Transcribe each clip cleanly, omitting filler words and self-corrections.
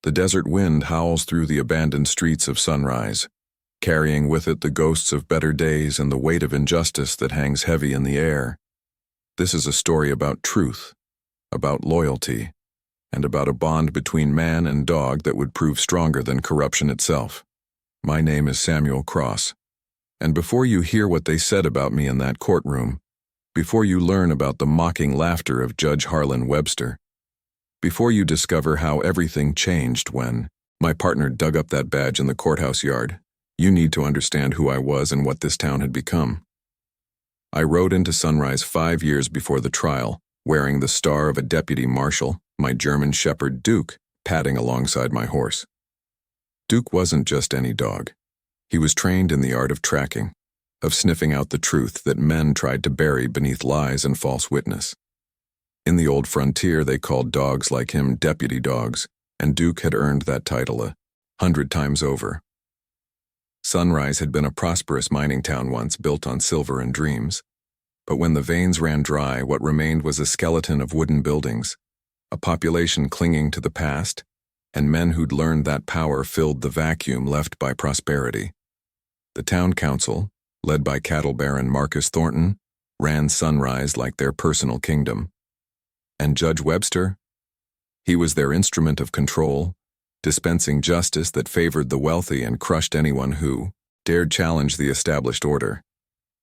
The desert wind howls through the abandoned streets of Sunrise, carrying with it the ghosts of better days and the weight of injustice that hangs heavy in the air. This is a story about truth, about loyalty, and about a bond between man and dog that would prove stronger than corruption itself. My name is Samuel Cross, and before you hear what they said about me in that courtroom, before you learn about the mocking laughter of Judge Harlan Webster, before you discover how everything changed when my partner dug up that badge in the courthouse yard, you need to understand who I was and what this town had become. I rode into Sunrise 5 years before the trial, wearing the star of a deputy marshal, my German shepherd Duke, padding alongside my horse. Duke wasn't just any dog. He was trained in the art of tracking, of sniffing out the truth that men tried to bury beneath lies and false witness. In the old frontier, they called dogs like him deputy dogs, and Duke had earned that title 100 times over. Sunrise had been a prosperous mining town once, built on silver and dreams. But when the veins ran dry, what remained was a skeleton of wooden buildings, a population clinging to the past, and men who'd learned that power filled the vacuum left by prosperity. The town council, led by cattle baron Marcus Thornton, ran Sunrise like their personal kingdom. And Judge Webster? He was their instrument of control, dispensing justice that favored the wealthy and crushed anyone who dared challenge the established order.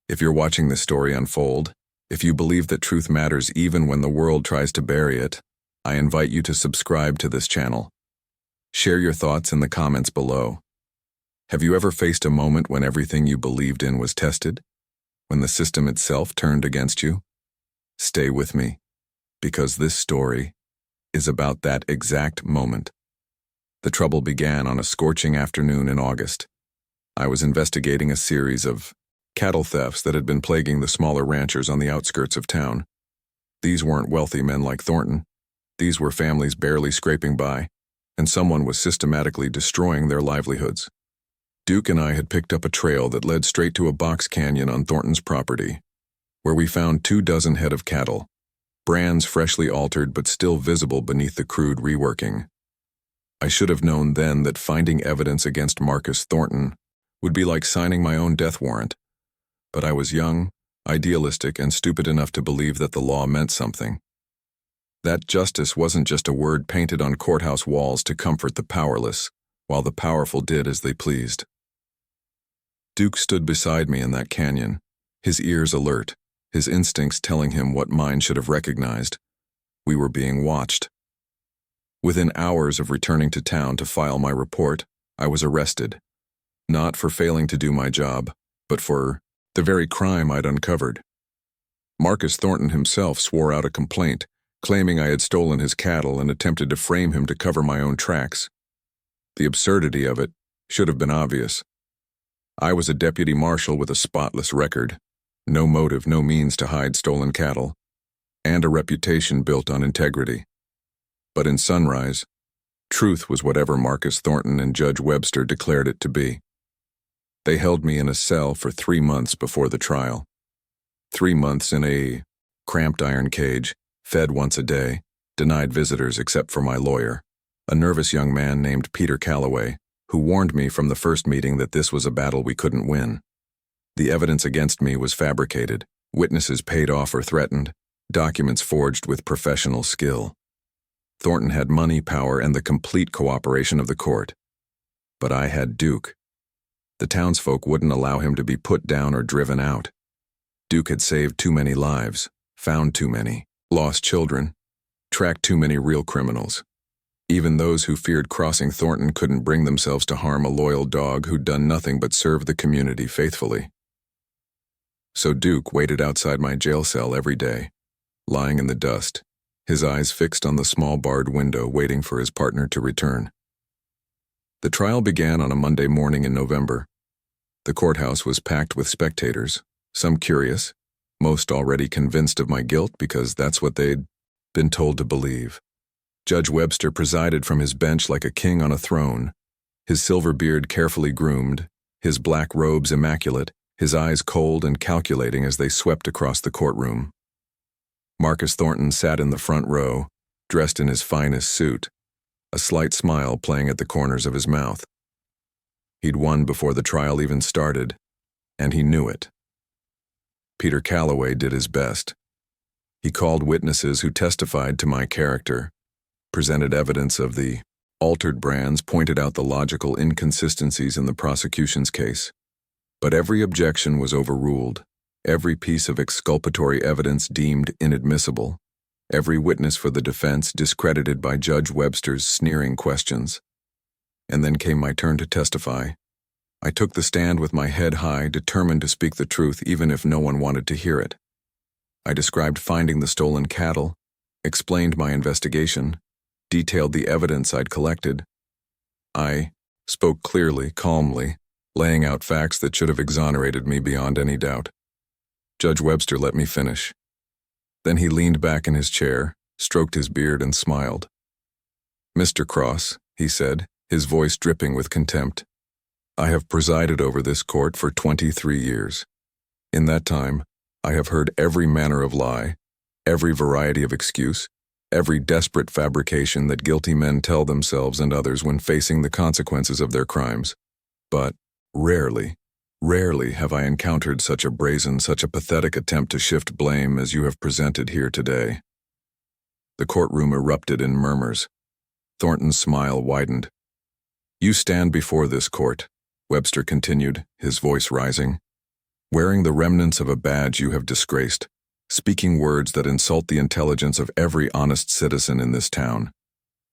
If you're watching this story unfold, if you believe that truth matters even when the world tries to bury it, I invite you to subscribe to this channel. Share your thoughts in the comments below. Have you ever faced a moment when everything you believed in was tested? When the system itself turned against you? Stay with me, because this story is about that exact moment. The trouble began on a scorching afternoon in August. I was investigating a series of cattle thefts that had been plaguing the smaller ranchers on the outskirts of town. These weren't wealthy men like Thornton. These were families barely scraping by, and someone was systematically destroying their livelihoods. Duke and I had picked up a trail that led straight to a box canyon on Thornton's property, where we found 24 head of cattle, brands freshly altered but still visible beneath the crude reworking. I should have known then that finding evidence against Marcus Thornton would be like signing my own death warrant. But I was young, idealistic, and stupid enough to believe that the law meant something. That justice wasn't just a word painted on courthouse walls to comfort the powerless, while the powerful did as they pleased. Duke stood beside me in that canyon, his ears alert, his instincts telling him what mine should have recognized. We were being watched. Within hours of returning to town to file my report, I was arrested. Not for failing to do my job, but for the very crime I'd uncovered. Marcus Thornton himself swore out a complaint, claiming I had stolen his cattle and attempted to frame him to cover my own tracks. The absurdity of it should have been obvious. I was a deputy marshal with a spotless record, no motive, no means to hide stolen cattle, and a reputation built on integrity. But in Sunrise, truth was whatever Marcus Thornton and Judge Webster declared it to be. They held me in a cell for 3 months before the trial. 3 months in a cramped iron cage, fed once a day, denied visitors except for my lawyer, a nervous young man named Peter Calloway, who warned me from the first meeting that this was a battle we couldn't win. The evidence against me was fabricated, witnesses paid off or threatened, documents forged with professional skill. Thornton had money, power, and the complete cooperation of the court. But I had Duke. The townsfolk wouldn't allow him to be put down or driven out. Duke had saved too many lives, found too many, lost children, tracked too many real criminals. Even those who feared crossing Thornton couldn't bring themselves to harm a loyal dog who'd done nothing but serve the community faithfully. So Duke waited outside my jail cell every day, lying in the dust, his eyes fixed on the small barred window waiting for his partner to return. The trial began on a Monday morning in November. The courthouse was packed with spectators, some curious, most already convinced of my guilt because that's what they'd been told to believe. Judge Webster presided from his bench like a king on a throne, his silver beard carefully groomed, his black robes immaculate, his eyes cold and calculating as they swept across the courtroom. Marcus Thornton sat in the front row, dressed in his finest suit, a slight smile playing at the corners of his mouth. He'd won before the trial even started, and he knew it. Peter Calloway did his best. He called witnesses who testified to my character, presented evidence of the altered brands, pointed out the logical inconsistencies in the prosecution's case. But every objection was overruled, every piece of exculpatory evidence deemed inadmissible, every witness for the defense discredited by Judge Webster's sneering questions. And then came my turn to testify. I took the stand with my head high, determined to speak the truth even if no one wanted to hear it. I described finding the stolen cattle, explained my investigation, detailed the evidence I'd collected. I spoke clearly, calmly, laying out facts that should have exonerated me beyond any doubt. Judge Webster let me finish. Then he leaned back in his chair, stroked his beard, and smiled. "Mr. Cross," he said, his voice dripping with contempt, "I have presided over this court for 23 years. In that time, I have heard every manner of lie, every variety of excuse, every desperate fabrication that guilty men tell themselves and others when facing the consequences of their crimes. But rarely have I encountered such a brazen, such a pathetic attempt to shift blame as you have presented here today." The courtroom erupted in murmurs. Thornton's smile widened. "You stand before this court," Webster continued, his voice rising, "wearing the remnants of a badge you have disgraced, speaking words that insult the intelligence of every honest citizen in this town.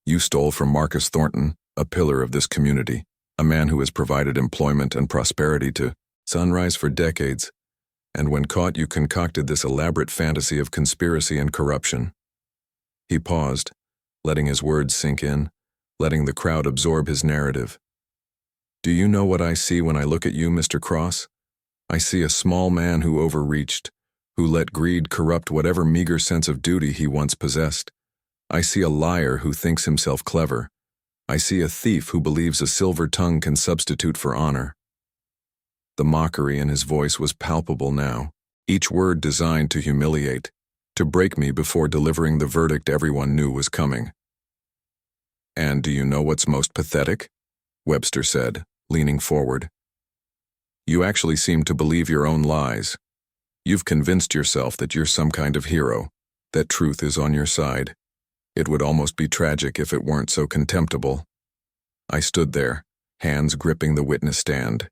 You stole from Marcus Thornton, a pillar of this community, a man who has provided employment and prosperity to Sunrise for decades, and when caught you concocted this elaborate fantasy of conspiracy and corruption." He paused, letting his words sink in, letting the crowd absorb his narrative. "Do you know what I see when I look at you, Mr. Cross? I see a small man who overreached, who let greed corrupt whatever meager sense of duty he once possessed. I see a liar who thinks himself clever. I see a thief who believes a silver tongue can substitute for honor." The mockery in his voice was palpable now, each word designed to humiliate, to break me before delivering the verdict everyone knew was coming. "And do you know what's most pathetic?" Webster said, leaning forward. "You actually seem to believe your own lies. You've convinced yourself that you're some kind of hero, that truth is on your side. It would almost be tragic if it weren't so contemptible." I stood there, hands gripping the witness stand,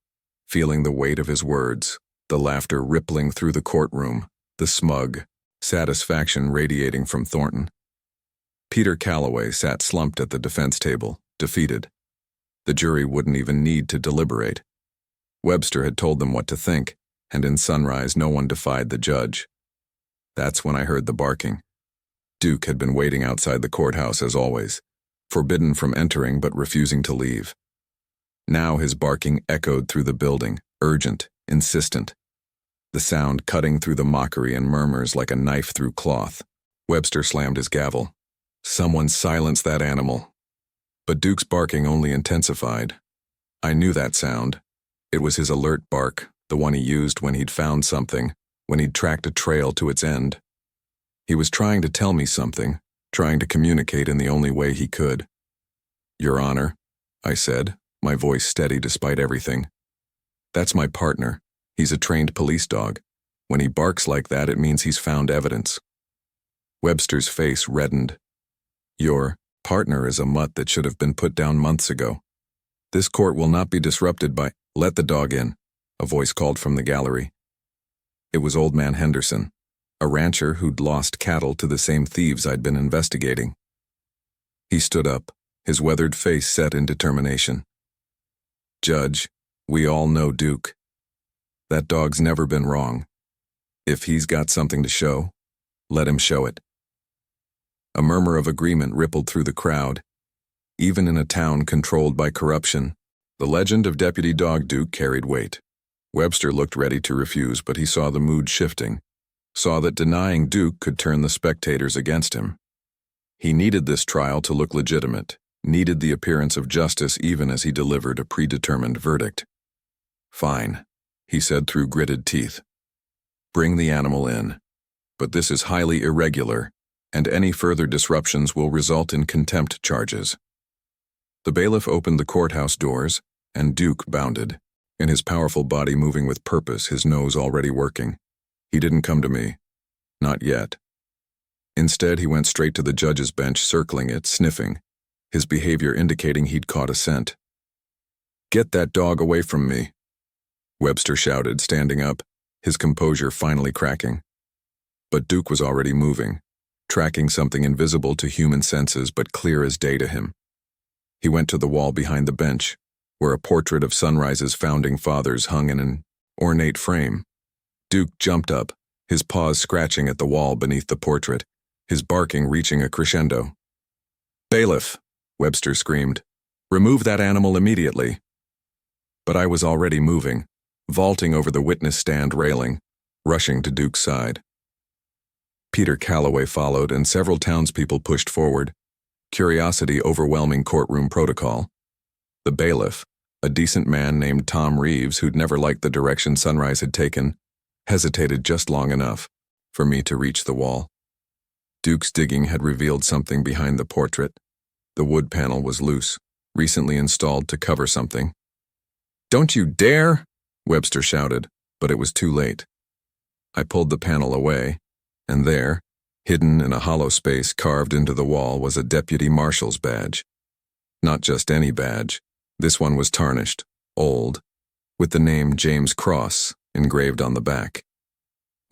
feeling the weight of his words, the laughter rippling through the courtroom, the smug satisfaction radiating from Thornton. Peter Calloway sat slumped at the defense table, defeated. The jury wouldn't even need to deliberate. Webster had told them what to think, and in Sunrise no one defied the judge. That's when I heard the barking. Duke had been waiting outside the courthouse as always, forbidden from entering but refusing to leave. Now his barking echoed through the building, urgent, insistent, the sound cutting through the mockery and murmurs like a knife through cloth. Webster slammed his gavel. "Someone silence that animal." But Duke's barking only intensified. I knew that sound. It was his alert bark, the one he used when he'd found something, when he'd tracked a trail to its end. He was trying to tell me something, trying to communicate in the only way he could. "Your Honor," I said, my voice steady despite everything. "That's my partner. He's a trained police dog. When he barks like that, it means he's found evidence." Webster's face reddened. "Your partner is a mutt that should have been put down months ago. This court will not be disrupted by—" "Let the dog in," a voice called from the gallery. It was Old Man Henderson, a rancher who'd lost cattle to the same thieves I'd been investigating. He stood up, his weathered face set in determination. "Judge, we all know Duke. That dog's never been wrong. If he's got something to show, let him show it." A murmur of agreement rippled through the crowd. Even in a town controlled by corruption, the legend of Deputy Dog Duke carried weight. Webster looked ready to refuse, but he saw the mood shifting, saw that denying Duke could turn the spectators against him. He needed this trial to look legitimate, needed the appearance of justice even as he delivered a predetermined verdict. "Fine," he said through gritted teeth. "Bring the animal in. But this is highly irregular, and any further disruptions will result in contempt charges." The bailiff opened the courthouse doors, and Duke bounded, in his powerful body moving with purpose, his nose already working. He didn't come to me. Not yet. Instead, he went straight to the judge's bench, circling it, sniffing, his behavior indicating he'd caught a scent. "Get that dog away from me," Webster shouted, standing up, his composure finally cracking. But Duke was already moving, tracking something invisible to human senses but clear as day to him. He went to the wall behind the bench, where a portrait of Sunrise's founding fathers hung in an ornate frame. Duke jumped up, his paws scratching at the wall beneath the portrait, his barking reaching a crescendo. "Bailiff," Webster screamed, "remove that animal immediately." But I was already moving, vaulting over the witness stand railing, rushing to Duke's side. Peter Calloway followed, and several townspeople pushed forward, curiosity overwhelming courtroom protocol. The bailiff, a decent man named Tom Reeves who'd never liked the direction Sunrise had taken, hesitated just long enough for me to reach the wall. Duke's digging had revealed something behind the portrait. The wood panel was loose, recently installed to cover something. "Don't you dare!" Webster shouted, but it was too late. I pulled the panel away, and there, hidden in a hollow space carved into the wall, was a deputy marshal's badge. Not just any badge. This one was tarnished, old, with the name James Cross engraved on the back.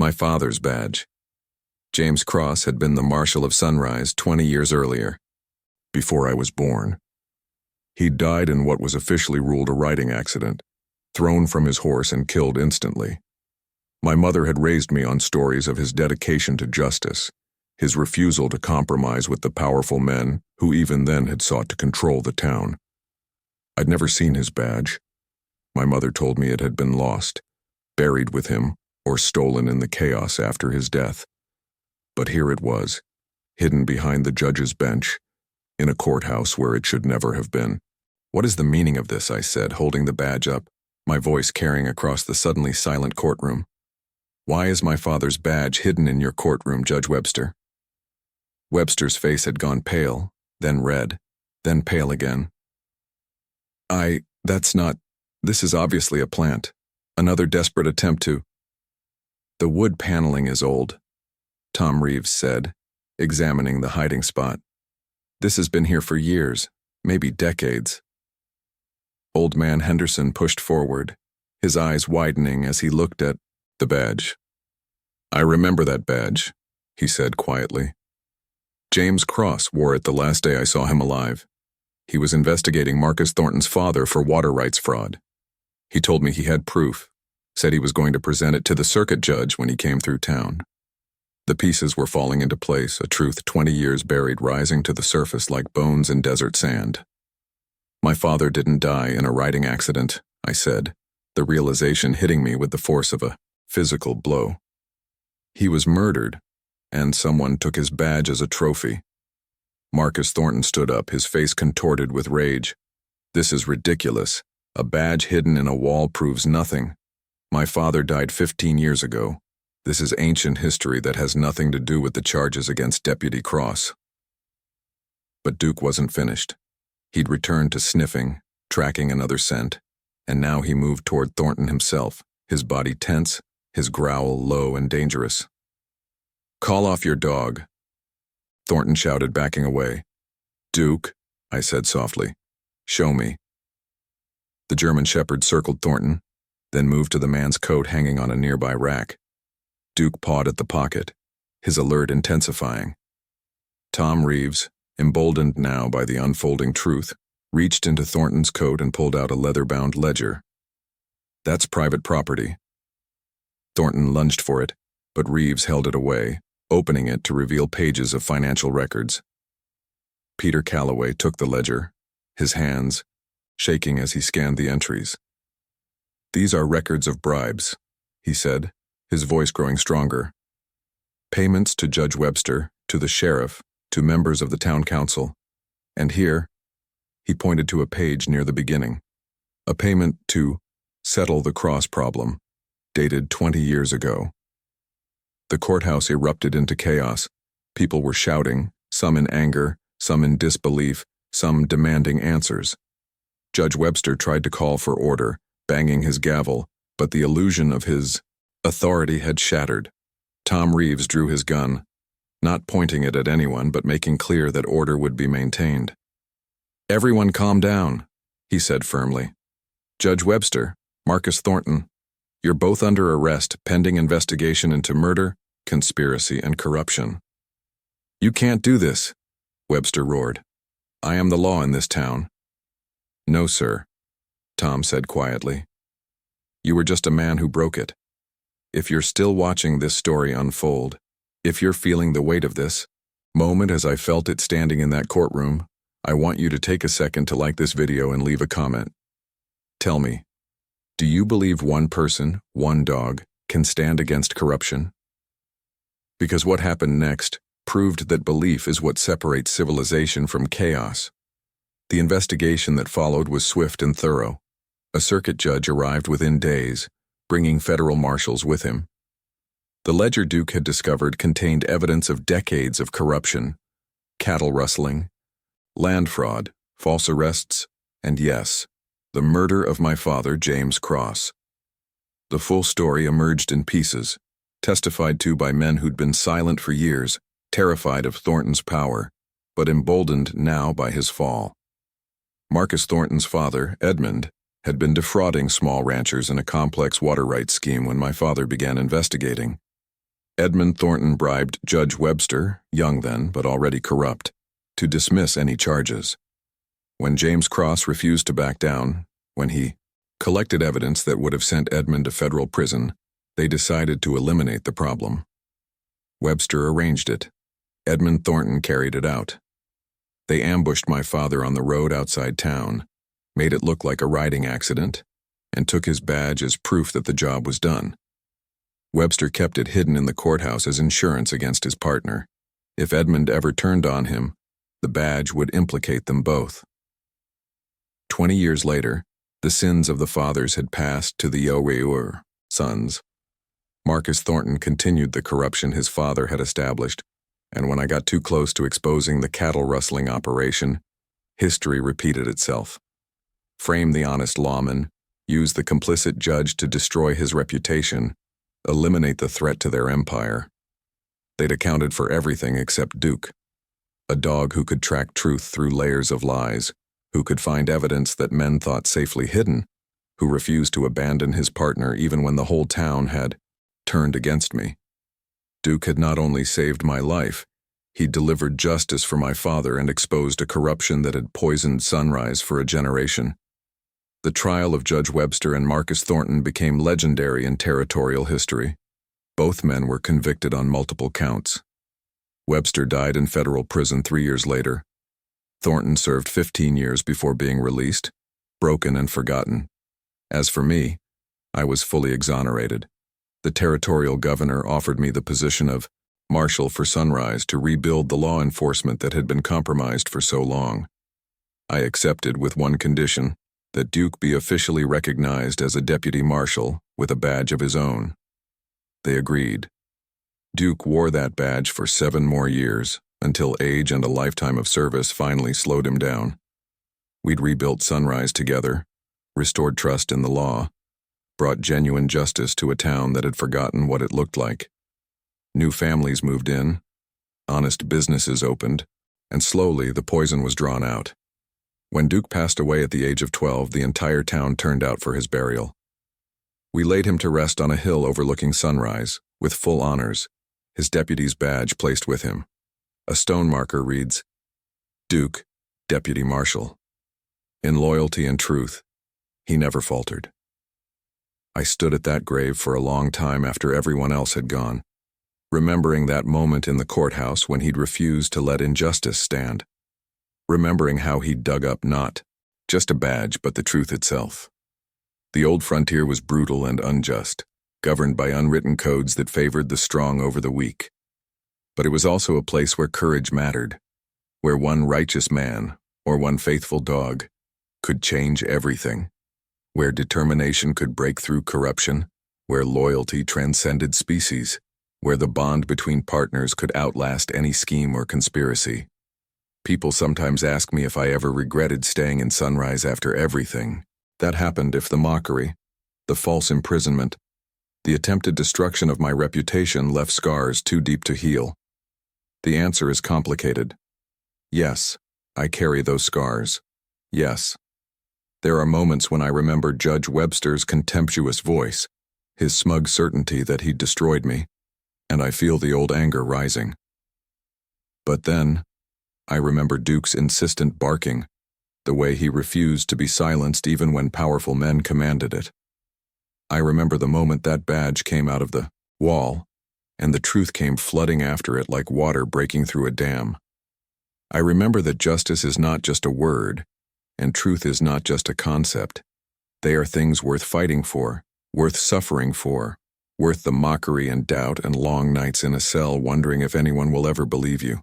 My father's badge. James Cross had been the Marshal of Sunrise 20 years earlier, before I was born. He'd died in what was officially ruled a riding accident, thrown from his horse and killed instantly. My mother had raised me on stories of his dedication to justice, his refusal to compromise with the powerful men who even then had sought to control the town. I'd never seen his badge. My mother told me it had been lost, buried with him, or stolen in the chaos after his death. But here it was, hidden behind the judge's bench, in a courthouse where it should never have been. "What is the meaning of this?" I said, holding the badge up, my voice carrying across the suddenly silent courtroom. "Why is my father's badge hidden in your courtroom, Judge Webster?" Webster's face had gone pale, then red, then pale again. This is obviously a plant. Another desperate attempt to—" "The wood paneling is old," Tom Reeves said, examining the hiding spot. "This has been here for years, maybe decades." Old man Henderson pushed forward, his eyes widening as he looked at the badge. "I remember that badge," he said quietly. "James Cross wore it the last day I saw him alive. He was investigating Marcus Thornton's father for water rights fraud. He told me he had proof, said he was going to present it to the circuit judge when he came through town. The pieces were falling into place, a truth 20 years buried rising to the surface like bones in desert sand. My father didn't die in a riding accident," I said, the realization hitting me with the force of a physical blow. "He was murdered, and someone took his badge as a trophy." Marcus Thornton stood up, his face contorted with rage. "This is ridiculous. A badge hidden in a wall proves nothing. My father died 15 years ago. This is ancient history that has nothing to do with the charges against Deputy Cross." But Duke wasn't finished. He'd returned to sniffing, tracking another scent, and now he moved toward Thornton himself, his body tense, his growl low and dangerous. "Call off your dog," Thornton shouted, backing away. "Duke," I said softly, "show me." The German shepherd circled Thornton, then moved to the man's coat hanging on a nearby rack. Duke pawed at the pocket, his alert intensifying. Tom Reeves, emboldened now by the unfolding truth, reached into Thornton's coat and pulled out a leather-bound ledger. "That's private property." Thornton lunged for it, but Reeves held it away, opening it to reveal pages of financial records. Peter Calloway took the ledger, his hands shaking as he scanned the entries. "These are records of bribes," he said, his voice growing stronger. "Payments to Judge Webster, to the sheriff, to members of the town council. And here," he pointed to a page near the beginning, "a payment to settle the Cross problem, dated 20 years ago." The courthouse erupted into chaos. People were shouting, some in anger, some in disbelief, some demanding answers. Judge Webster tried to call for order, banging his gavel, but the illusion of his authority had shattered. Tom Reeves drew his gun, not pointing it at anyone but making clear that order would be maintained. "Everyone calm down," he said firmly. "Judge Webster, Marcus Thornton, you're both under arrest pending investigation into murder, conspiracy, and corruption." "You can't do this," Webster roared. "I am the law in this town." "No, sir," Tom said quietly. "You were just a man who broke it. If you're still watching this story unfold, if you're feeling the weight of this moment as I felt it standing in that courtroom, I want you to take a second to like this video and leave a comment. Tell me, do you believe one person, one dog, can stand against corruption? Because what happened next proved that belief is what separates civilization from chaos. The investigation that followed was swift and thorough. A circuit judge arrived within days, bringing federal marshals with him. The ledger Duke had discovered contained evidence of decades of corruption, cattle rustling, land fraud, false arrests, and yes, the murder of my father, James Cross. The full story emerged in pieces, testified to by men who'd been silent for years, terrified of Thornton's power, but emboldened now by his fall. Marcus Thornton's father, Edmund, had been defrauding small ranchers in a complex water rights scheme when my father began investigating. Edmund Thornton bribed Judge Webster, young then but already corrupt, to dismiss any charges. When James Cross refused to back down, when he collected evidence that would have sent Edmund to federal prison, they decided to eliminate the problem. Webster arranged it. Edmund Thornton carried it out. They ambushed my father on the road outside town, made it look like a riding accident, and took his badge as proof that the job was done. Webster kept it hidden in the courthouse as insurance against his partner. If Edmund ever turned on him, the badge would implicate them both. 20 years later, the sins of the fathers had passed to the Yower sons. Marcus Thornton continued the corruption his father had established, and when I got too close to exposing the cattle rustling operation, history repeated itself. Frame the honest lawman, use the complicit judge to destroy his reputation, eliminate the threat to their empire. They'd accounted for everything except Duke, a dog who could track truth through layers of lies, who could find evidence that men thought safely hidden, who refused to abandon his partner even when the whole town had turned against me. Duke had not only saved my life, he delivered justice for my father and exposed a corruption that had poisoned Sunrise for a generation. The trial of Judge Webster and Marcus Thornton became legendary in territorial history. Both men were convicted on multiple counts. Webster died in federal prison 3 years later. Thornton served 15 years before being released, broken and forgotten. As for me, I was fully exonerated. The territorial governor offered me the position of marshal for Sunrise to rebuild the law enforcement that had been compromised for so long. I accepted with one condition, that Duke be officially recognized as a deputy marshal with a badge of his own. They agreed. Duke wore that badge for 7 more years, until age and a lifetime of service finally slowed him down. We'd rebuilt Sunrise together, restored trust in the law, brought genuine justice to a town that had forgotten what it looked like. New families moved in, honest businesses opened, and slowly the poison was drawn out. When Duke passed away at the age of 12, the entire town turned out for his burial. We laid him to rest on a hill overlooking Sunrise, with full honors, his deputy's badge placed with him. A stone marker reads, Duke, Deputy Marshal. In loyalty and truth, he never faltered. I stood at that grave for a long time after everyone else had gone, remembering that moment in the courthouse when he'd refused to let injustice stand, remembering how he'd dug up not just a badge but the truth itself. The old frontier was brutal and unjust, governed by unwritten codes that favored the strong over the weak. But it was also a place where courage mattered, where one righteous man or one faithful dog could change everything, where determination could break through corruption, where loyalty transcended species, where the bond between partners could outlast any scheme or conspiracy. People sometimes ask me if I ever regretted staying in Sunrise after everything that happened, if the mockery, the false imprisonment, the attempted destruction of my reputation left scars too deep to heal. The answer is complicated. Yes, I carry those scars. Yes. There are moments when I remember Judge Webster's contemptuous voice, his smug certainty that he'd destroyed me, and I feel the old anger rising. But then, I remember Duke's insistent barking, the way he refused to be silenced even when powerful men commanded it. I remember the moment that badge came out of the wall, and the truth came flooding after it like water breaking through a dam. I remember that justice is not just a word, and truth is not just a concept. They are things worth fighting for, worth suffering for, worth the mockery and doubt and long nights in a cell wondering if anyone will ever believe you.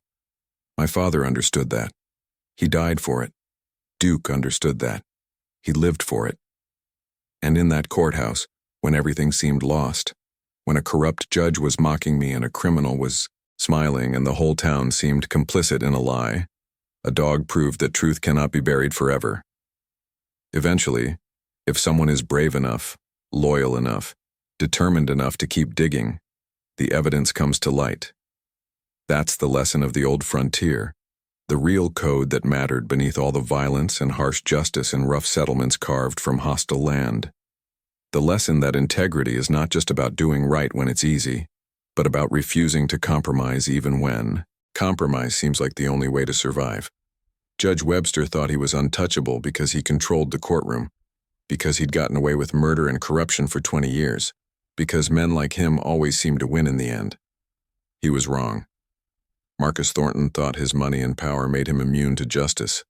My father understood that. He died for it. Duke understood that. He lived for it. And in that courthouse, when everything seemed lost, when a corrupt judge was mocking me and a criminal was smiling and the whole town seemed complicit in a lie, a dog proved that truth cannot be buried forever. Eventually, if someone is brave enough, loyal enough, determined enough to keep digging, the evidence comes to light. That's the lesson of the old frontier, the real code that mattered beneath all the violence and harsh justice in rough settlements carved from hostile land. The lesson that integrity is not just about doing right when it's easy, but about refusing to compromise even when compromise seems like the only way to survive. Judge Webster thought he was untouchable because he controlled the courtroom, because he'd gotten away with murder and corruption for 20 years, because men like him always seemed to win in the end. He was wrong. Marcus Thornton thought his money and power made him immune to justice,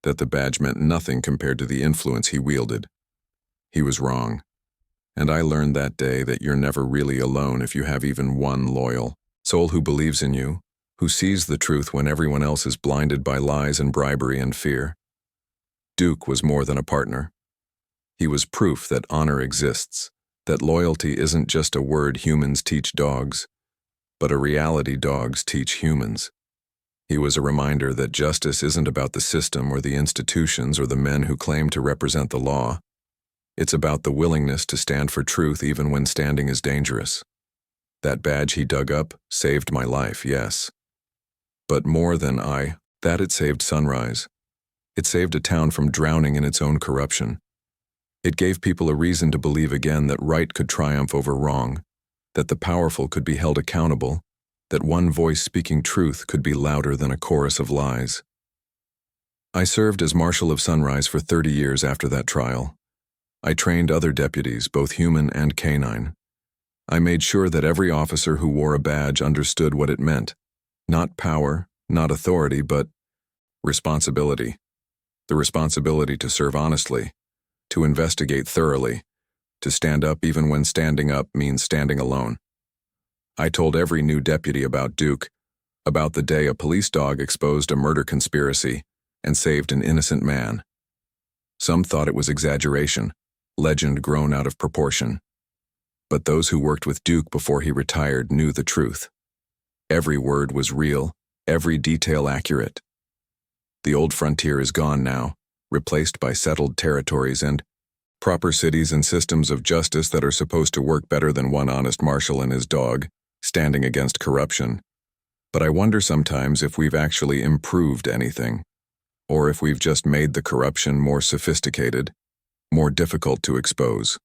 that the badge meant nothing compared to the influence he wielded. He was wrong. And I learned that day that you're never really alone if you have even one loyal soul who believes in you, who sees the truth when everyone else is blinded by lies and bribery and fear. Duke was more than a partner. He was proof that honor exists, that loyalty isn't just a word humans teach dogs, but a reality dogs teach humans. He was a reminder that justice isn't about the system or the institutions or the men who claim to represent the law. It's about the willingness to stand for truth even when standing is dangerous. That badge he dug up saved my life, yes. But more than that it saved Sunrise. It saved a town from drowning in its own corruption. It gave people a reason to believe again that right could triumph over wrong, that the powerful could be held accountable, that one voice speaking truth could be louder than a chorus of lies. I served as Marshal of Sunrise for 30 years after that trial. I trained other deputies, both human and canine. I made sure that every officer who wore a badge understood what it meant. Not power, not authority, but responsibility. The responsibility to serve honestly, to investigate thoroughly, to stand up even when standing up means standing alone. I told every new deputy about Duke, about the day a police dog exposed a murder conspiracy and saved an innocent man. Some thought it was exaggeration, legend grown out of proportion. But those who worked with Duke before he retired knew the truth. Every word was real, every detail accurate. The old frontier is gone now, replaced by settled territories and proper cities and systems of justice that are supposed to work better than one honest marshal and his dog, standing against corruption. But I wonder sometimes if we've actually improved anything, or if we've just made the corruption more sophisticated, more difficult to expose.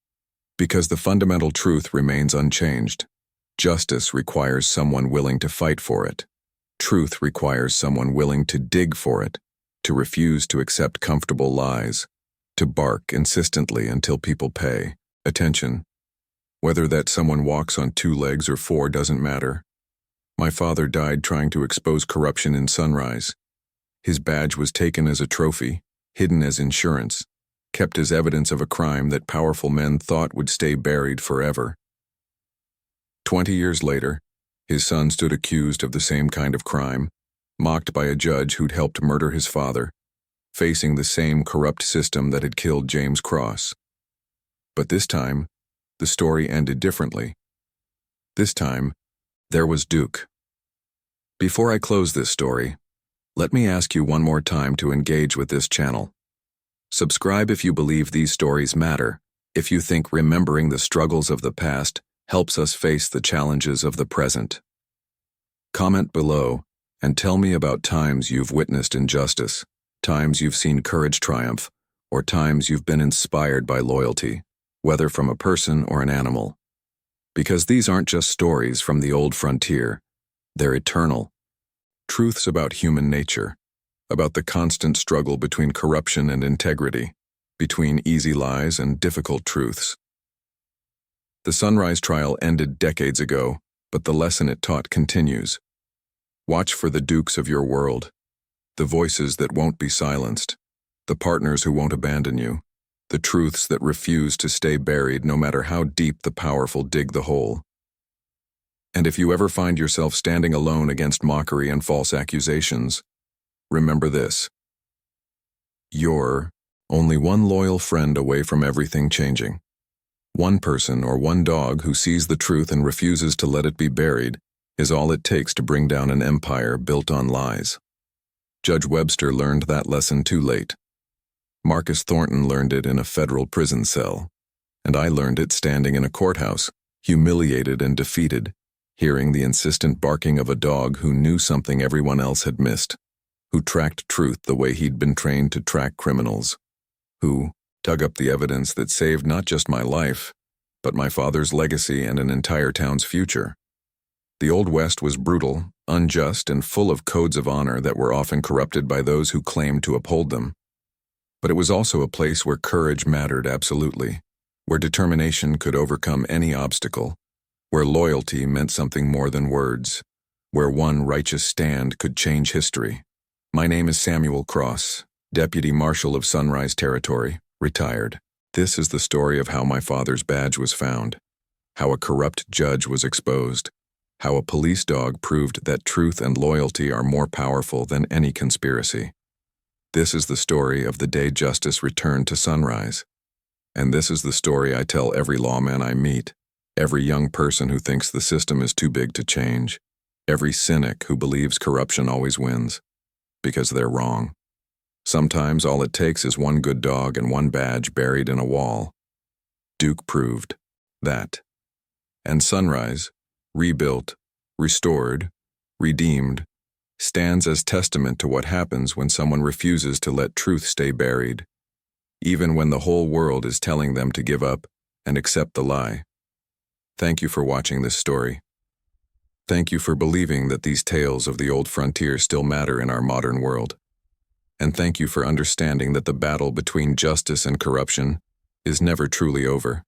Because the fundamental truth remains unchanged. Justice requires someone willing to fight for it. Truth requires someone willing to dig for it, to refuse to accept comfortable lies, to bark insistently until people pay attention. Whether that someone walks on 2 legs or 4 doesn't matter. My father died trying to expose corruption in Sunrise. His badge was taken as a trophy, hidden as insurance, kept as evidence of a crime that powerful men thought would stay buried forever. 20 years later, his son stood accused of the same kind of crime, mocked by a judge who'd helped murder his father, facing the same corrupt system that had killed James Cross. But this time, the story ended differently. This time, there was Duke. Before I close this story, Let me ask you one more time to engage with this channel. Subscribe if you believe these stories matter, if you think remembering the struggles of the past helps us face the challenges of the present. Comment below and tell me about times you've witnessed injustice, times you've seen courage triumph, or times you've been inspired by loyalty, whether from a person or an animal. Because these aren't just stories from the old frontier, they're eternal. Truths about human nature, about the constant struggle between corruption and integrity, between easy lies and difficult truths. The Sunrise trial ended decades ago, but the lesson it taught continues. Watch for the dukes of your world, the voices that won't be silenced, the partners who won't abandon you, the truths that refuse to stay buried no matter how deep the powerful dig the hole. And if you ever find yourself standing alone against mockery and false accusations, remember this. You're only one loyal friend away from everything changing. One person or one dog who sees the truth and refuses to let it be buried is all it takes to bring down an empire built on lies. Judge Webster learned that lesson too late. Marcus Thornton learned it in a federal prison cell, and I learned it standing in a courthouse, humiliated and defeated, hearing the insistent barking of a dog who knew something everyone else had missed, who tracked truth the way he'd been trained to track criminals, who dug up the evidence that saved not just my life, but my father's legacy and an entire town's future. The Old West was brutal, unjust, and full of codes of honor that were often corrupted by those who claimed to uphold them. But it was also a place where courage mattered absolutely, where determination could overcome any obstacle, where loyalty meant something more than words, where one righteous stand could change history. My name is Samuel Cross, Deputy Marshal of Sunrise Territory, retired. This is the story of how my father's badge was found, how a corrupt judge was exposed, how a police dog proved that truth and loyalty are more powerful than any conspiracy. This is the story of the day justice returned to Sunrise. And this is the story I tell every lawman I meet, every young person who thinks the system is too big to change, every cynic who believes corruption always wins, because they're wrong. Sometimes all it takes is one good dog and one badge buried in a wall. Duke proved that. And Sunrise, rebuilt, restored, redeemed, stands as testament to what happens when someone refuses to let truth stay buried, even when the whole world is telling them to give up and accept the lie. Thank you for watching this story. Thank you for believing that these tales of the old frontier still matter in our modern world. And thank you for understanding that the battle between justice and corruption is never truly over.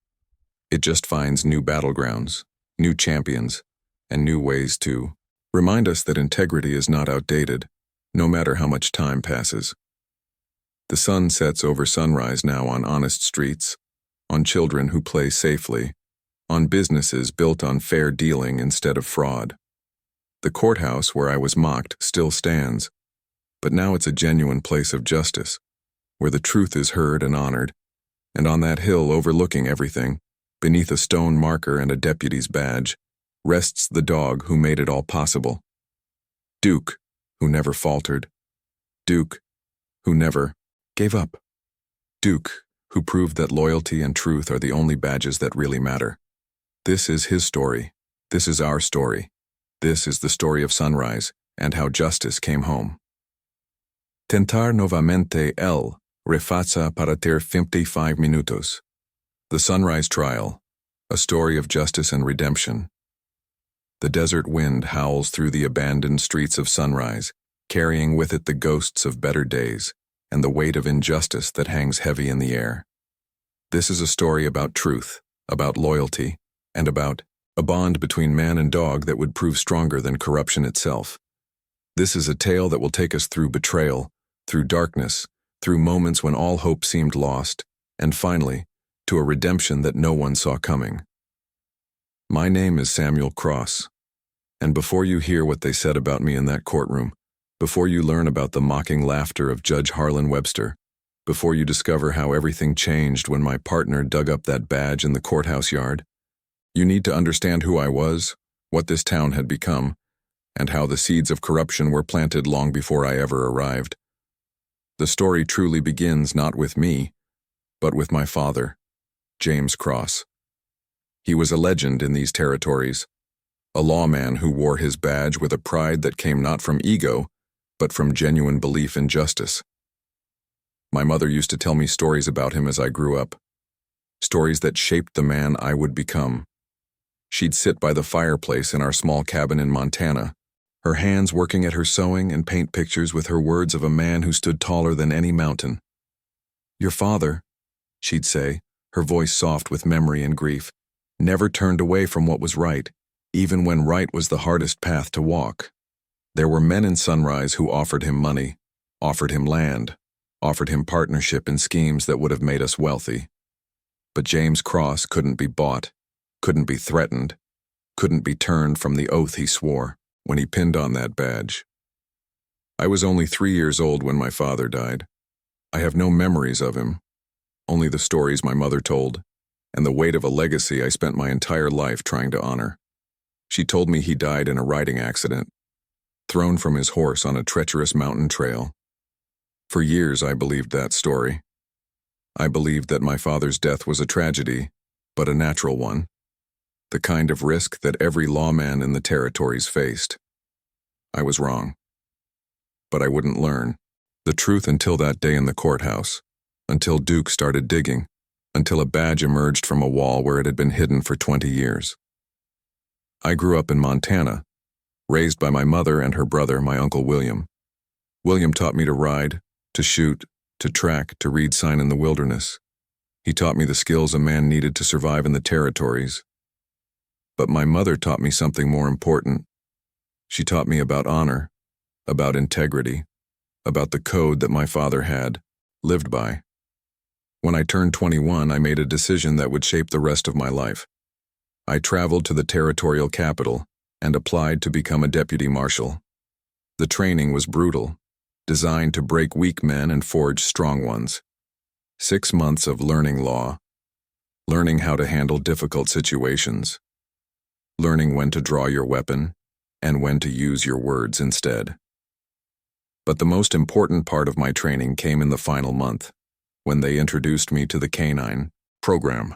It just finds new battlegrounds, new champions, and new ways to remind us that integrity is not outdated, no matter how much time passes. The sun sets over Sunrise now on honest streets, on children who play safely, on businesses built on fair dealing instead of fraud. The courthouse where I was mocked still stands, but now it's a genuine place of justice, where the truth is heard and honored, and on that hill overlooking everything, beneath a stone marker and a deputy's badge, rests the dog who made it all possible. Duke, who never faltered. Duke, who never gave up. Duke, who proved that loyalty and truth are the only badges that really matter. This is his story. This is our story. This is the story of Sunrise and how justice came home. Tentar novamente el refazza para ter 55 minutos. The Sunrise Trial, a story of justice and redemption. The desert wind howls through the abandoned streets of Sunrise, carrying with it the ghosts of better days and the weight of injustice that hangs heavy in the air. This is a story about truth, about loyalty, and about a bond between man and dog that would prove stronger than corruption itself. This is a tale that will take us through betrayal, through darkness, through moments when all hope seemed lost, and finally, to a redemption that no one saw coming. My name is Samuel Cross, and before you hear what they said about me in that courtroom, before you learn about the mocking laughter of Judge Harlan Webster, before you discover how everything changed when my partner dug up that badge in the courthouse yard, you need to understand who I was, what this town had become, and how the seeds of corruption were planted long before I ever arrived. The story truly begins not with me, but with my father, James Cross. He was a legend in these territories, a lawman who wore his badge with a pride that came not from ego, but from genuine belief in justice. My mother used to tell me stories about him as I grew up, stories that shaped the man I would become. She'd sit by the fireplace in our small cabin in Montana, her hands working at her sewing, and paint pictures with her words of a man who stood taller than any mountain. "Your father," she'd say, her voice soft with memory and grief, "never turned away from what was right, even when right was the hardest path to walk." There were men in Sunrise who offered him money, offered him land, offered him partnership in schemes that would have made us wealthy. But James Cross couldn't be bought, couldn't be threatened, couldn't be turned from the oath he swore when he pinned on that badge. I was only 3 years old when my father died. I have no memories of him, only the stories my mother told, and the weight of a legacy I spent my entire life trying to honor. She told me he died in a riding accident, thrown from his horse on a treacherous mountain trail. For years I believed that story. I believed that my father's death was a tragedy, but a natural one, the kind of risk that every lawman in the territories faced. I was wrong. But I wouldn't learn the truth until that day in the courthouse, until Duke started digging, until a badge emerged from a wall where it had been hidden for 20 years. I grew up in Montana, raised by my mother and her brother, my Uncle William. William taught me to ride, to shoot, to track, to read sign in the wilderness. He taught me the skills a man needed to survive in the territories. But my mother taught me something more important. She taught me about honor, about integrity, about the code that my father had lived by. When I turned 21, I made a decision that would shape the rest of my life. I traveled to the territorial capital and applied to become a deputy marshal. The training was brutal, designed to break weak men and forge strong ones. 6 months of learning law, learning how to handle difficult situations, learning when to draw your weapon and when to use your words instead. But the most important part of my training came in the final month, when they introduced me to the canine program.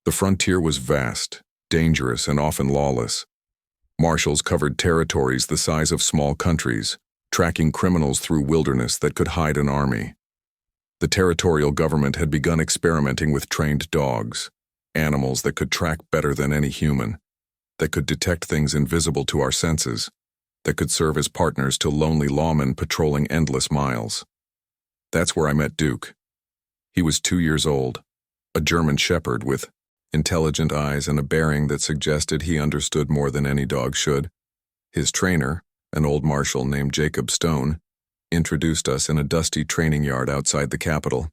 The frontier was vast, dangerous, and often lawless. Marshals covered territories the size of small countries, tracking criminals through wilderness that could hide an army. The territorial government had begun experimenting with trained dogs, animals that could track better than any human, that could detect things invisible to our senses, that could serve as partners to lonely lawmen patrolling endless miles. That's where I met Duke. He was 2 years old, a German shepherd with intelligent eyes and a bearing that suggested he understood more than any dog should. His trainer, an old marshal named Jacob Stone, introduced us in a dusty training yard outside the capital.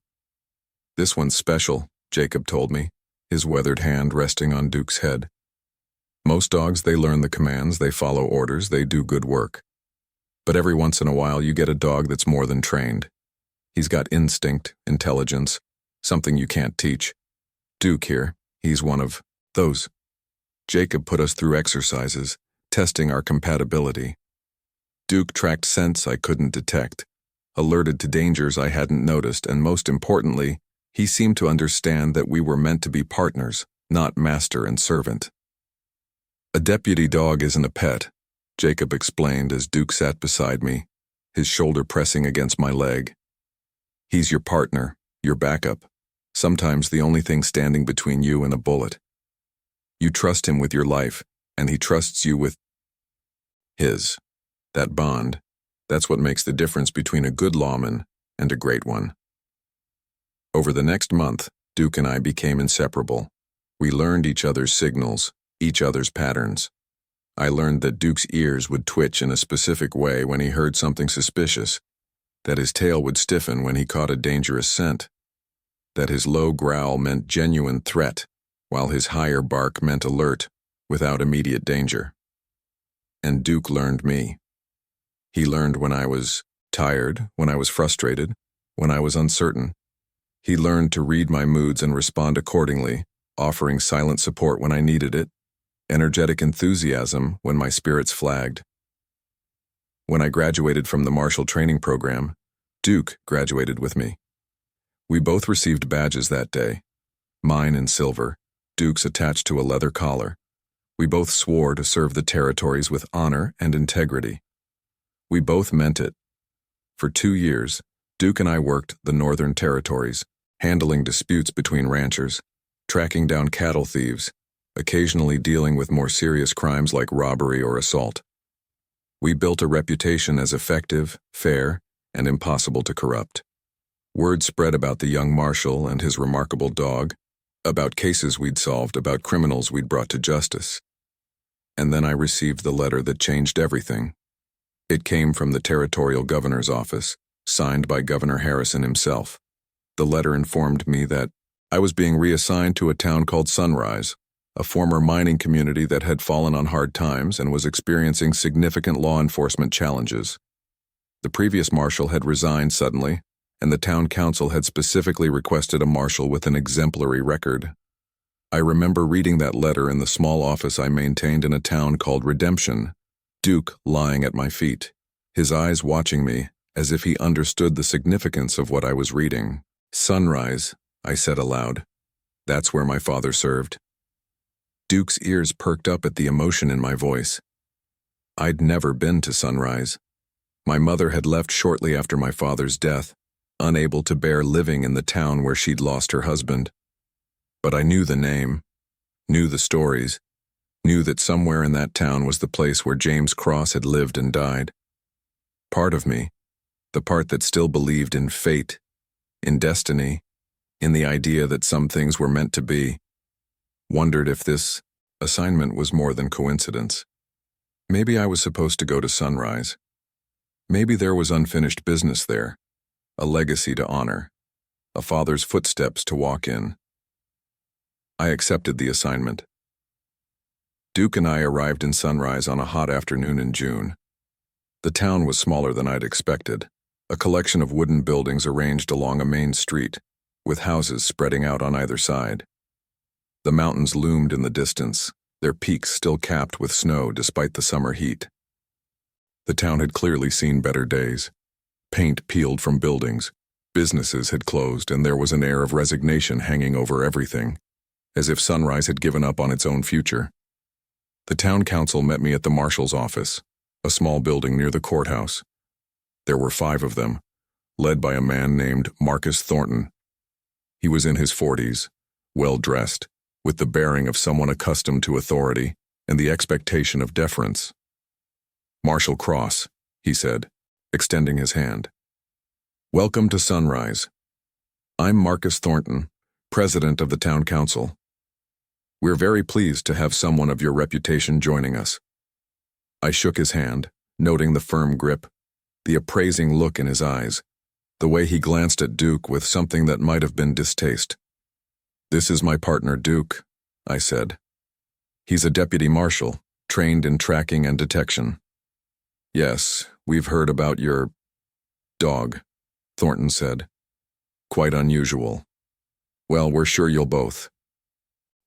"This one's special," Jacob told me, his weathered hand resting on Duke's head. "Most dogs, they learn the commands, they follow orders, they do good work. But every once in a while you get a dog that's more than trained. He's got instinct, intelligence, something you can't teach. Duke here, he's one of those." Jacob put us through exercises, testing our compatibility. Duke tracked scents I couldn't detect, alerted to dangers I hadn't noticed, and most importantly, he seemed to understand that we were meant to be partners, not master and servant. "A deputy dog isn't a pet," Jacob explained as Duke sat beside me, his shoulder pressing against my leg. "He's your partner, your backup, sometimes the only thing standing between you and a bullet. You trust him with your life, and he trusts you with his. That bond, that's what makes the difference between a good lawman and a great one." Over the next month, Duke and I became inseparable. We learned each other's signals, each other's patterns. I learned that Duke's ears would twitch in a specific way when he heard something suspicious, that his tail would stiffen when he caught a dangerous scent, that his low growl meant genuine threat, while his higher bark meant alert, without immediate danger. And Duke learned me. He learned when I was tired, when I was frustrated, when I was uncertain. He learned to read my moods and respond accordingly, offering silent support when I needed it, energetic enthusiasm when my spirits flagged, When I graduated from the Marshall training program, Duke graduated with me. We both received badges that day, mine in silver, Duke's attached to a leather collar. We both swore to serve the territories with honor and integrity. We both meant it. For 2 years, Duke and I worked the Northern Territories, handling disputes between ranchers, tracking down cattle thieves, occasionally dealing with more serious crimes like robbery or assault. We built a reputation as effective, fair, and impossible to corrupt. Word spread about the young marshal and his remarkable dog, about cases we'd solved, about criminals we'd brought to justice. And then I received the letter that changed everything. It came from the territorial governor's office, signed by Governor Harrison himself. The letter informed me that I was being reassigned to a town called Sunrise, a former mining community that had fallen on hard times and was experiencing significant law enforcement challenges. The previous marshal had resigned suddenly, and the town council had specifically requested a marshal with an exemplary record. I remember reading that letter in the small office I maintained in a town called Redemption, Duke lying at my feet, his eyes watching me as if he understood the significance of what I was reading. Sunrise, I said aloud. That's where my father served. Duke's ears perked up at the emotion in my voice. I'd never been to Sunrise. My mother had left shortly after my father's death, unable to bear living in the town where she'd lost her husband. But I knew the name, knew the stories, knew that somewhere in that town was the place where James Cross had lived and died. Part of me, the part that still believed in fate, in destiny, in the idea that some things were meant to be, wondered if this assignment was more than coincidence. Maybe I was supposed to go to Sunrise. Maybe there was unfinished business there, a legacy to honor, a father's footsteps to walk in. I accepted the assignment. Duke and I arrived in Sunrise on a hot afternoon in June. The town was smaller than I'd expected, a collection of wooden buildings arranged along a main street, with houses spreading out on either side. The mountains loomed in the distance, their peaks still capped with snow despite the summer heat. The town had clearly seen better days. Paint peeled from buildings, businesses had closed, and there was an air of resignation hanging over everything, as if Sunrise had given up on its own future. The town council met me at the marshal's office, a small building near the courthouse. There were 5 of them, led by a man named Marcus Thornton. He was in his 40s, well-dressed, with the bearing of someone accustomed to authority and the expectation of deference. "Marshal Cross," he said, extending his hand. "Welcome to Sunrise. I'm Marcus Thornton, president of the town council. We're very pleased to have someone of your reputation joining us." I shook his hand, noting the firm grip, the appraising look in his eyes, the way he glanced at Duke with something that might have been distaste. "This is my partner Duke," I said. "He's a deputy marshal, trained in tracking and detection." "Yes, we've heard about your dog," Thornton said. "Quite unusual. Well, we're sure you'll both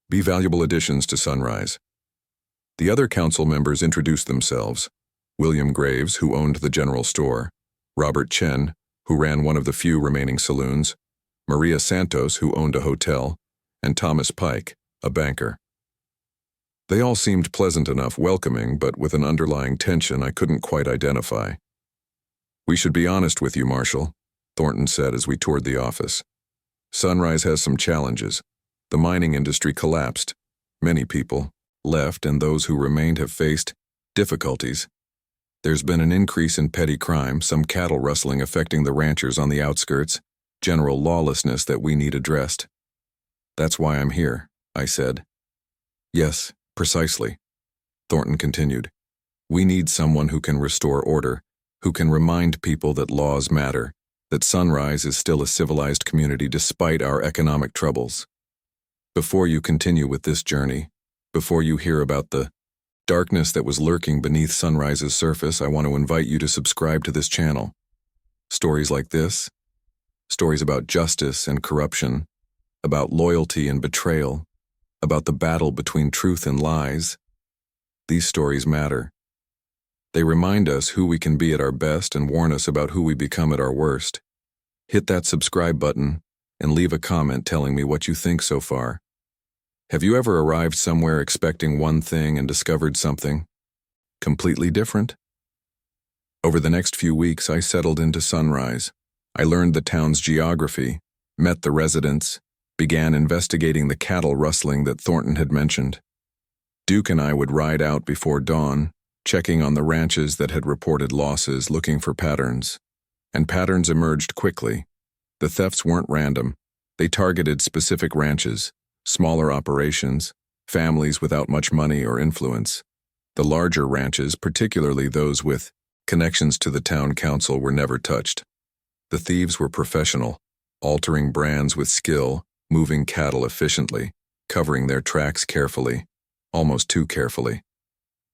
be valuable additions to Sunrise." The other council members introduced themselves: William Graves, who owned the general store; Robert Chen, who ran one of the few remaining saloons; Maria Santos, who owned a hotel; and Thomas Pike, a banker. They all seemed pleasant enough, welcoming, but with an underlying tension I couldn't quite identify. "We should be honest with you, Marshal," Thornton said as we toured the office. "Sunrise has some challenges. The mining industry collapsed. Many people left, and those who remained have faced difficulties. There's been an increase in petty crime, some cattle rustling affecting the ranchers on the outskirts, general lawlessness that we need addressed." "That's why I'm here," I said. "Yes, precisely," Thornton continued. "We need someone who can restore order, who can remind people that laws matter, that Sunrise is still a civilized community despite our economic troubles. Before you continue with this journey, before you hear about the darkness that was lurking beneath Sunrise's surface, I want to invite you to subscribe to this channel. Stories like this, stories about justice and corruption, about loyalty and betrayal, about the battle between truth and lies. These stories matter. They remind us who we can be at our best and warn us about who we become at our worst. Hit that subscribe button and leave a comment telling me what you think so far. Have you ever arrived somewhere expecting one thing and discovered something completely different? Over the next few weeks, I settled into Sunrise. I learned the town's geography, met the residents, began investigating the cattle rustling that Thornton had mentioned. Duke and I would ride out before dawn, checking on the ranches that had reported losses, looking for patterns. And patterns emerged quickly. The thefts weren't random. They targeted specific ranches, smaller operations, families without much money or influence. The larger ranches, particularly those with connections to the town council, were never touched. The thieves were professional, altering brands with skill, moving cattle efficiently, covering their tracks carefully, almost too carefully.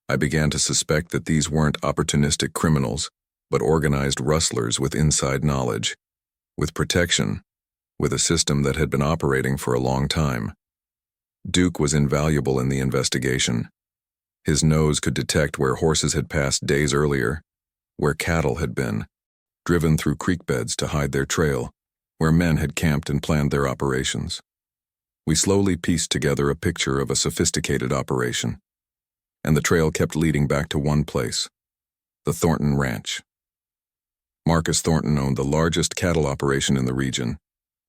I began to suspect that these weren't opportunistic criminals, but organized rustlers with inside knowledge, with protection, with a system that had been operating for a long time. Duke was invaluable in the investigation. His nose could detect where horses had passed days earlier, where cattle had been driven through creek beds to hide their trail, where men had camped and planned their operations. We slowly pieced together a picture of a sophisticated operation, and the trail kept leading back to one place, the Thornton Ranch. Marcus Thornton owned the largest cattle operation in the region,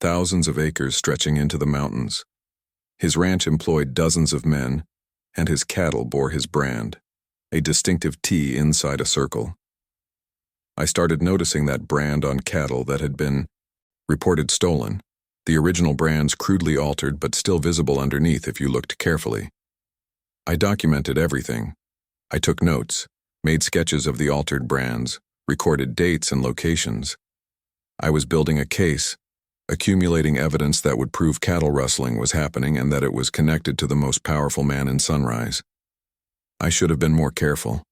thousands of acres stretching into the mountains. His ranch employed dozens of men, and his cattle bore his brand, a distinctive T inside a circle. I started noticing that brand on cattle that had been reported stolen, the original brands crudely altered but still visible underneath if you looked carefully. I documented everything. I took notes, made sketches of the altered brands, recorded dates and locations. I was building a case, accumulating evidence that would prove cattle rustling was happening and that it was connected to the most powerful man in Sunrise. I should have been more careful.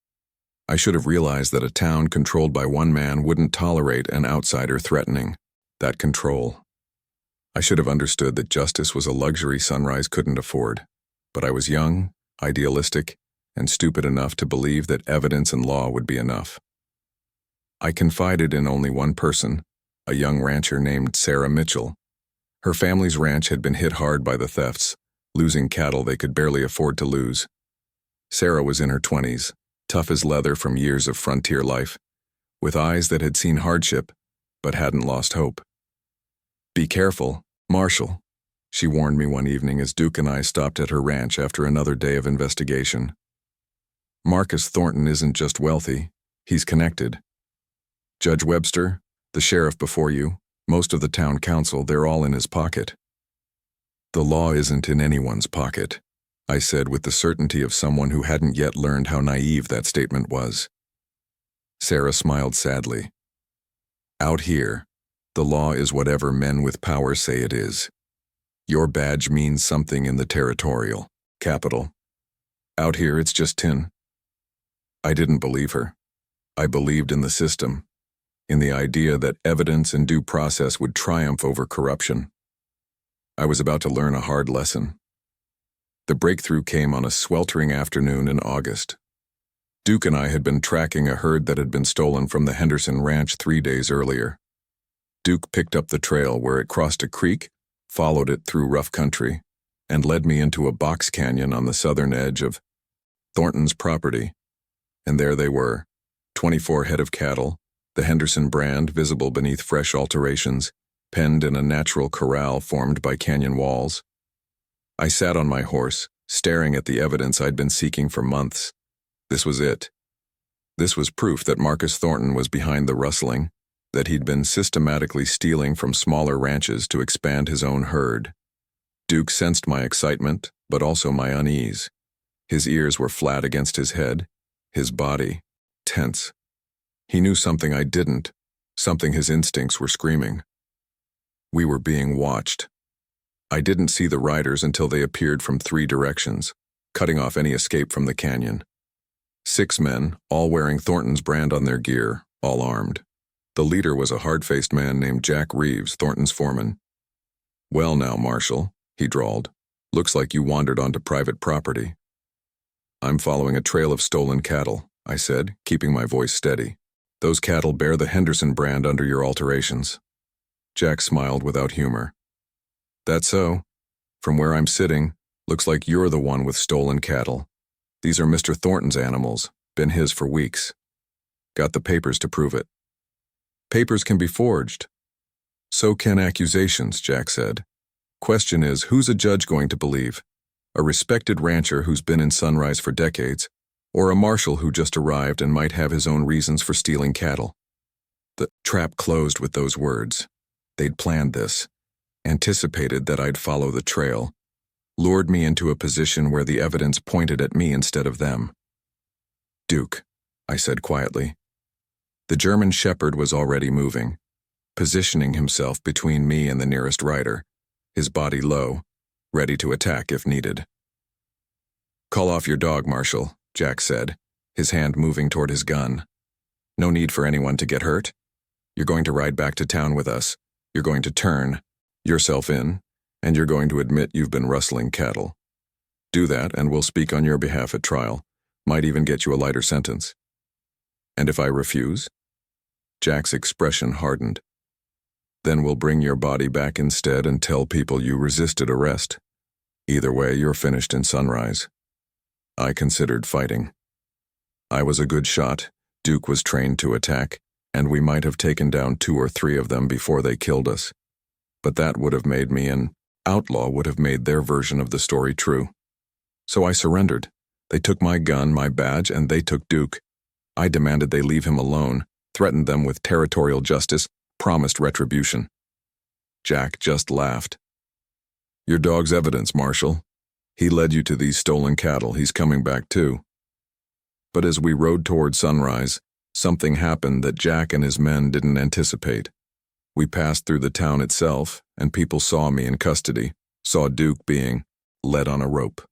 I should have realized that a town controlled by one man wouldn't tolerate an outsider threatening that control. I should have understood that justice was a luxury Sunrise couldn't afford, but I was young, idealistic, and stupid enough to believe that evidence and law would be enough. I confided in only one person, a young rancher named Sarah Mitchell. Her family's ranch had been hit hard by the thefts, losing cattle they could barely afford to lose. Sarah was in her 20s, tough as leather from years of frontier life, with eyes that had seen hardship but hadn't lost hope. "Be careful, Marshall," she warned me one evening as Duke and I stopped at her ranch after another day of investigation. "Marcus Thornton isn't just wealthy, he's connected. Judge Webster, the sheriff before you, most of the town council, they're all in his pocket." "The law isn't in anyone's pocket," I said with the certainty of someone who hadn't yet learned how naive that statement was. Sarah smiled sadly. "Out here, the law is whatever men with power say it is. Your badge means something in the territorial capital. Out here, it's just tin." I didn't believe her. I believed in the system, in the idea that evidence and due process would triumph over corruption. I was about to learn a hard lesson. The breakthrough came on a sweltering afternoon in August. Duke and I had been tracking a herd that had been stolen from the Henderson Ranch 3 days earlier. Duke picked up the trail where it crossed a creek, followed it through rough country, and led me into a box canyon on the southern edge of Thornton's property. And there they were, 24 head of cattle, the Henderson brand visible beneath fresh alterations, penned in a natural corral formed by canyon walls. I sat on my horse, staring at the evidence I'd been seeking for months. This was it. This was proof that Marcus Thornton was behind the rustling, that he'd been systematically stealing from smaller ranches to expand his own herd. Duke sensed my excitement, but also my unease. His ears were flat against his head, his body tense. He knew something I didn't, something his instincts were screaming. We were being watched. I didn't see the riders until they appeared from 3 directions, cutting off any escape from the canyon. 6 men, all wearing Thornton's brand on their gear, all armed. The leader was a hard-faced man named Jack Reeves, Thornton's foreman. "Well now, Marshall," he drawled, "looks like you wandered onto private property." "I'm following a trail of stolen cattle," I said, keeping my voice steady. Those cattle bear the Henderson brand under your alterations. Jack smiled without humor. That's so. From where I'm sitting, looks like you're the one with stolen cattle. These are Mr. Thornton's animals, been his for weeks. Got the papers to prove it. Papers can be forged. So can accusations, Jack said. Question is, who's a judge going to believe? A respected rancher who's been in Sunrise for decades, or a marshal who just arrived and might have his own reasons for stealing cattle? The trap closed with those words. They'd planned this, anticipated that I'd follow the trail, lured me into a position where the evidence pointed at me instead of them. Duke, I said quietly. The German shepherd was already moving, positioning himself between me and the nearest rider, his body low, ready to attack if needed. Call off your dog, Marshal, Jack said, his hand moving toward his gun. No need for anyone to get hurt. You're going to ride back to town with us. You're going to turn yourself in, and you're going to admit you've been rustling cattle. Do that, and we'll speak on your behalf at trial. Might even get you a lighter sentence. And if I refuse? Jack's expression hardened. Then we'll bring your body back instead and tell people you resisted arrest. Either way, you're finished in Sunrise. I considered fighting. I was a good shot, Duke was trained to attack, and we might have taken down 2 or 3 of them before they killed us. But that would have made me an outlaw, would have made their version of the story true. So I surrendered. They took my gun, my badge, and they took Duke. I demanded they leave him alone, threatened them with territorial justice, promised retribution. Jack just laughed. Your dog's evidence, Marshal. He led you to these stolen cattle. He's coming back too. But as we rode toward Sunrise, something happened that Jack and his men didn't anticipate. We passed through the town itself, and people saw me in custody, saw Duke being led on a rope.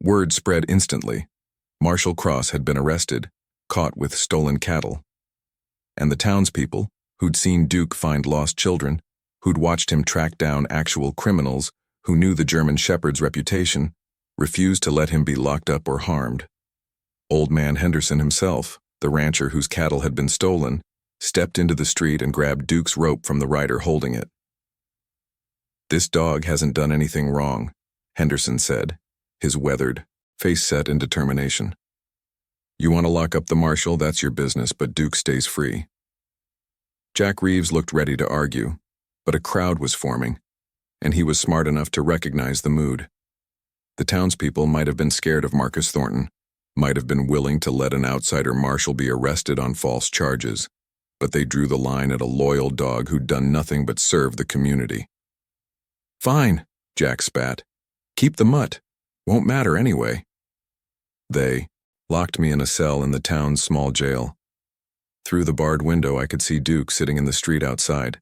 Word spread instantly. Marshal Cross had been arrested, caught with stolen cattle. And the townspeople, who'd seen Duke find lost children, who'd watched him track down actual criminals, who knew the German shepherd's reputation, refused to let him be locked up or harmed. Old Man Henderson himself, the rancher whose cattle had been stolen, stepped into the street and grabbed Duke's rope from the rider holding it. This dog hasn't done anything wrong, Henderson said, his weathered face set in determination. You want to lock up the marshal, that's your business, but Duke stays free. Jack Reeves looked ready to argue, but a crowd was forming, and he was smart enough to recognize the mood. The townspeople might have been scared of Marcus Thornton, might have been willing to let an outsider marshal be arrested on false charges, but they drew the line at a loyal dog who'd done nothing but serve the community. Fine, Jack spat. Keep the mutt. Won't matter anyway. They locked me in a cell in the town's small jail. Through the barred window, I could see Duke sitting in the street outside,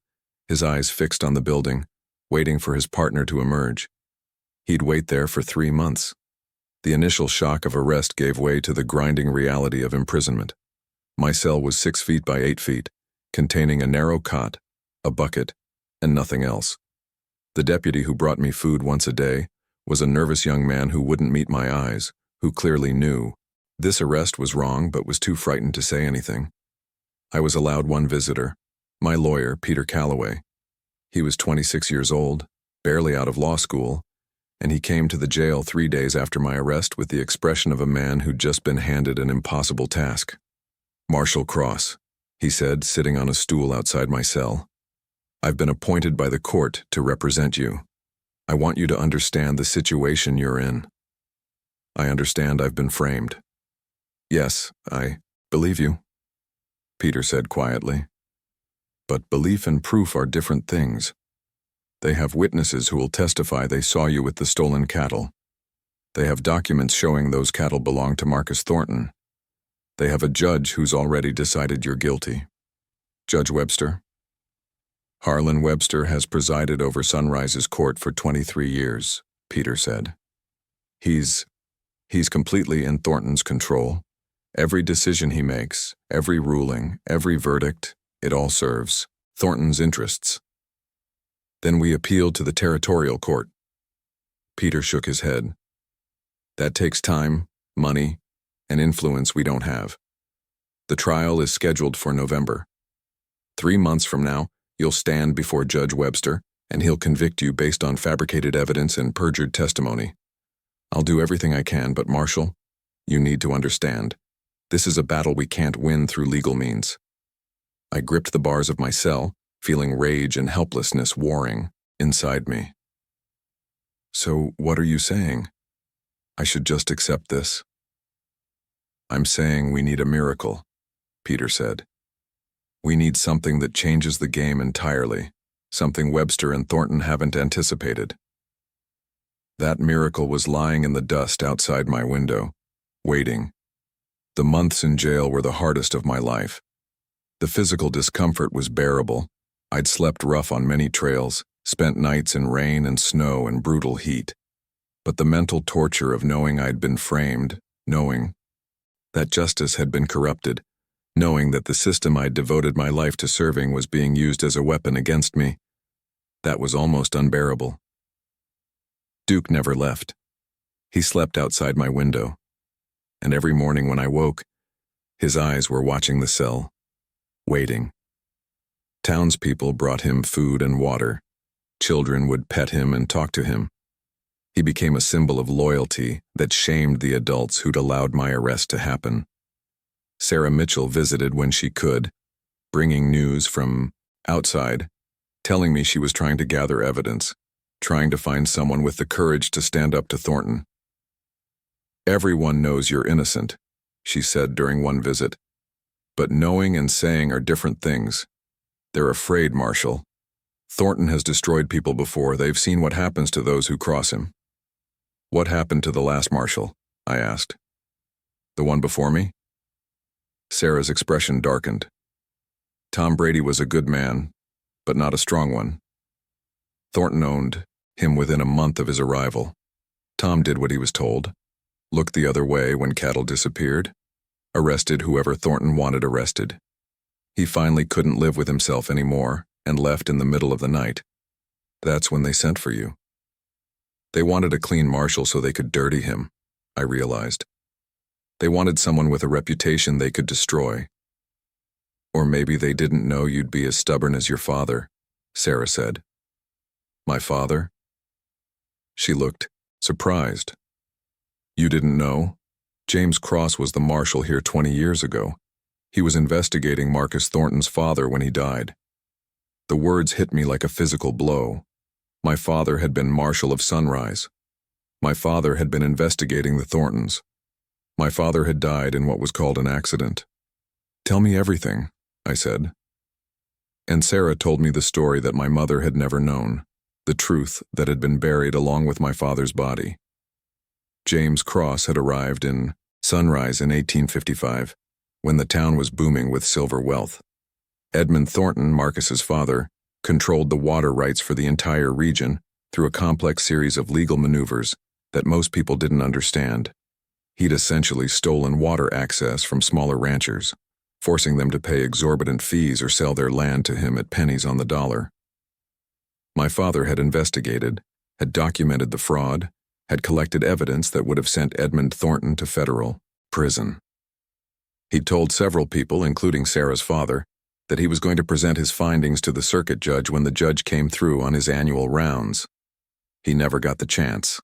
his eyes fixed on the building, waiting for his partner to emerge. He'd wait there for 3 months. The initial shock of arrest gave way to the grinding reality of imprisonment. My cell was 6 feet by 8 feet, containing a narrow cot, a bucket, and nothing else. The deputy who brought me food once a day was a nervous young man who wouldn't meet my eyes, who clearly knew this arrest was wrong but was too frightened to say anything. I was allowed one visitor, my lawyer, Peter Calloway. He was 26 years old, barely out of law school, and he came to the jail 3 days after my arrest with the expression of a man who'd just been handed an impossible task. Marshal Cross, he said, sitting on a stool outside my cell. I've been appointed by the court to represent you. I want you to understand the situation you're in. I understand I've been framed. Yes, I believe you, Peter said quietly. But belief and proof are different things. They have witnesses who will testify they saw you with the stolen cattle. They have documents showing those cattle belong to Marcus Thornton. They have a judge who's already decided you're guilty. Judge Webster. Harlan Webster has presided over Sunrise's court for 23 years, Peter said. He's completely in Thornton's control. Every decision he makes, every ruling, every verdict, it all serves Thornton's interests. Then we appealed to the territorial court. Peter shook his head. That takes time, money, an influence we don't have. The trial is scheduled for November. 3 months from now, you'll stand before Judge Webster, and he'll convict you based on fabricated evidence and perjured testimony. I'll do everything I can, but Marshall, you need to understand. This is a battle we can't win through legal means. I gripped the bars of my cell, feeling rage and helplessness warring inside me. So what are you saying? I should just accept this? I'm saying we need a miracle, Peter said. We need something that changes the game entirely, something Webster and Thornton haven't anticipated. That miracle was lying in the dust outside my window, waiting. The months in jail were the hardest of my life. The physical discomfort was bearable. I'd slept rough on many trails, spent nights in rain and snow and brutal heat. But the mental torture of knowing I'd been framed, knowing that justice had been corrupted, knowing that the system I'd devoted my life to serving was being used as a weapon against me, that was almost unbearable. Duke never left. He slept outside my window, and every morning when I woke, his eyes were watching the cell, waiting. Townspeople brought him food and water. Children would pet him and talk to him. He became a symbol of loyalty that shamed the adults who'd allowed my arrest to happen. Sarah Mitchell visited when she could, bringing news from outside, telling me she was trying to gather evidence, trying to find someone with the courage to stand up to Thornton. Everyone knows you're innocent, she said during one visit. But knowing and saying are different things. They're afraid, Marshall. Thornton has destroyed people before. They've seen what happens to those who cross him. What happened to the last Marshall? I asked. The one before me? Sarah's expression darkened. Tom Brady was a good man, but not a strong one. Thornton owned him within a month of his arrival. Tom did what he was told, looked the other way when cattle disappeared, arrested whoever Thornton wanted arrested. He finally couldn't live with himself anymore and left in the middle of the night. That's when they sent for you. They wanted a clean Marshal so they could dirty him, I realized. They wanted someone with a reputation they could destroy. Or maybe they didn't know you'd be as stubborn as your father, Sarah said. My father? She looked surprised. You didn't know? James Cross was the marshal here 20 years ago. He was investigating Marcus Thornton's father when he died. The words hit me like a physical blow. My father had been Marshal of Sunrise. My father had been investigating the Thorntons. My father had died in what was called an accident. Tell me everything, I said. And Sarah told me the story that my mother had never known, the truth that had been buried along with my father's body. James Cross had arrived in Sunrise in 1855, when the town was booming with silver wealth. Edmund Thornton, Marcus's father, controlled the water rights for the entire region through a complex series of legal maneuvers that most people didn't understand. He'd essentially stolen water access from smaller ranchers, forcing them to pay exorbitant fees or sell their land to him at pennies on the dollar. My father had investigated, had documented the fraud, had collected evidence that would have sent Edmund Thornton to federal prison. He'd told several people, including Sarah's father, that he was going to present his findings to the circuit judge when the judge came through on his annual rounds. He never got the chance.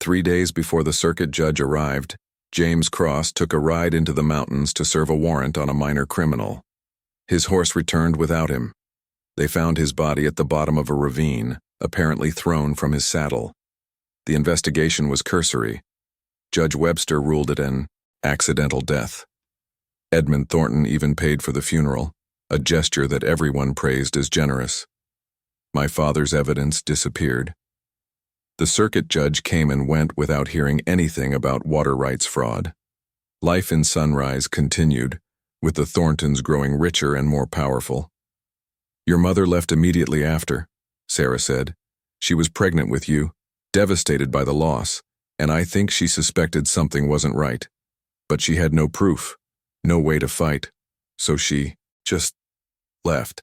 3 days before the circuit judge arrived, James Cross took a ride into the mountains to serve a warrant on a minor criminal. His horse returned without him. They found his body at the bottom of a ravine, apparently thrown from his saddle. The investigation was cursory. Judge Webster ruled it an accidental death. Edmund Thornton even paid for the funeral, a gesture that everyone praised as generous. My father's evidence disappeared. The circuit judge came and went without hearing anything about water rights fraud. Life in Sunrise continued, with the Thorntons growing richer and more powerful. Your mother left immediately after, Sarah said. She was pregnant with you, devastated by the loss, and I think she suspected something wasn't right. But she had no proof, no way to fight, so she just left.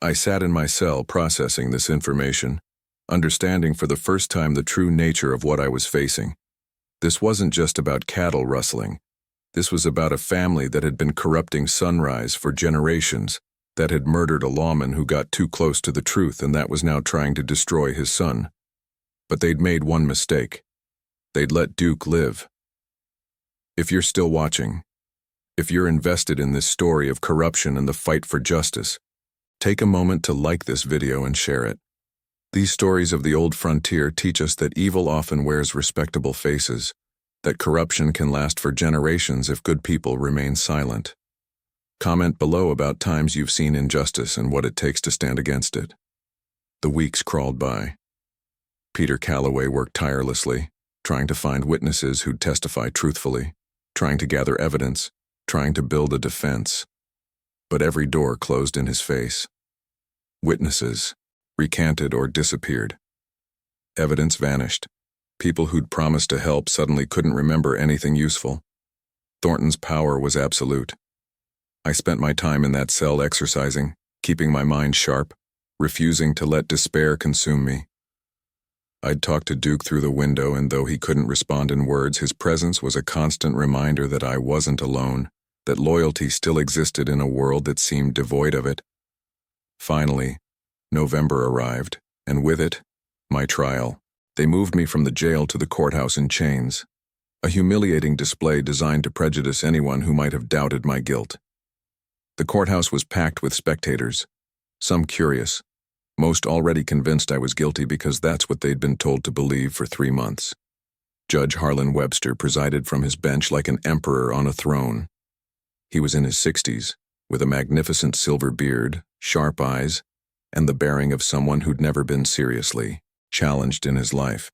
I sat in my cell processing this information, understanding for the first time the true nature of what I was facing. This wasn't just about cattle rustling. This was about a family that had been corrupting Sunrise for generations, that had murdered a lawman who got too close to the truth and that was now trying to destroy his son. But they'd made one mistake. They'd let Duke live. If you're still watching, if you're invested in this story of corruption and the fight for justice, take a moment to like this video and share it. These stories of the old frontier teach us that evil often wears respectable faces, that corruption can last for generations if good people remain silent. Comment below about times you've seen injustice and what it takes to stand against it. The weeks crawled by. Peter Calloway worked tirelessly, trying to find witnesses who'd testify truthfully, trying to gather evidence, trying to build a defense. But every door closed in his face. Witnesses recanted or disappeared. Evidence vanished. People who'd promised to help suddenly couldn't remember anything useful. Thornton's power was absolute. I spent my time in that cell exercising, keeping my mind sharp, refusing to let despair consume me. I'd talk to Duke through the window, and though he couldn't respond in words, his presence was a constant reminder that I wasn't alone, that loyalty still existed in a world that seemed devoid of it. Finally, November arrived, and with it, my trial. They moved me from the jail to the courthouse in chains, a humiliating display designed to prejudice anyone who might have doubted my guilt. The courthouse was packed with spectators, some curious, most already convinced I was guilty because that's what they'd been told to believe for 3 months. Judge Harlan Webster presided from his bench like an emperor on a throne. He was in his 60s, with a magnificent silver beard, sharp eyes, and the bearing of someone who'd never been seriously challenged in his life.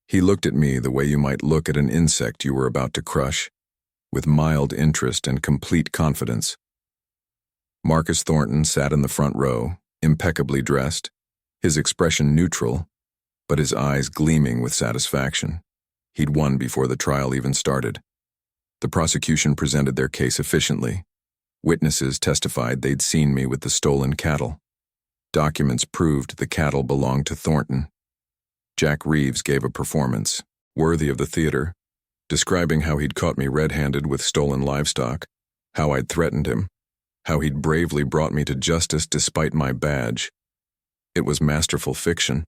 He looked at me the way you might look at an insect you were about to crush, with mild interest and complete confidence. Marcus Thornton sat in the front row, impeccably dressed, his expression neutral, but his eyes gleaming with satisfaction. He'd won before the trial even started. The prosecution presented their case efficiently. Witnesses testified they'd seen me with the stolen cattle. Documents proved the cattle belonged to Thornton. Jack Reeves gave a performance, worthy of the theater, describing how he'd caught me red-handed with stolen livestock, how I'd threatened him, how he'd bravely brought me to justice despite my badge. It was masterful fiction.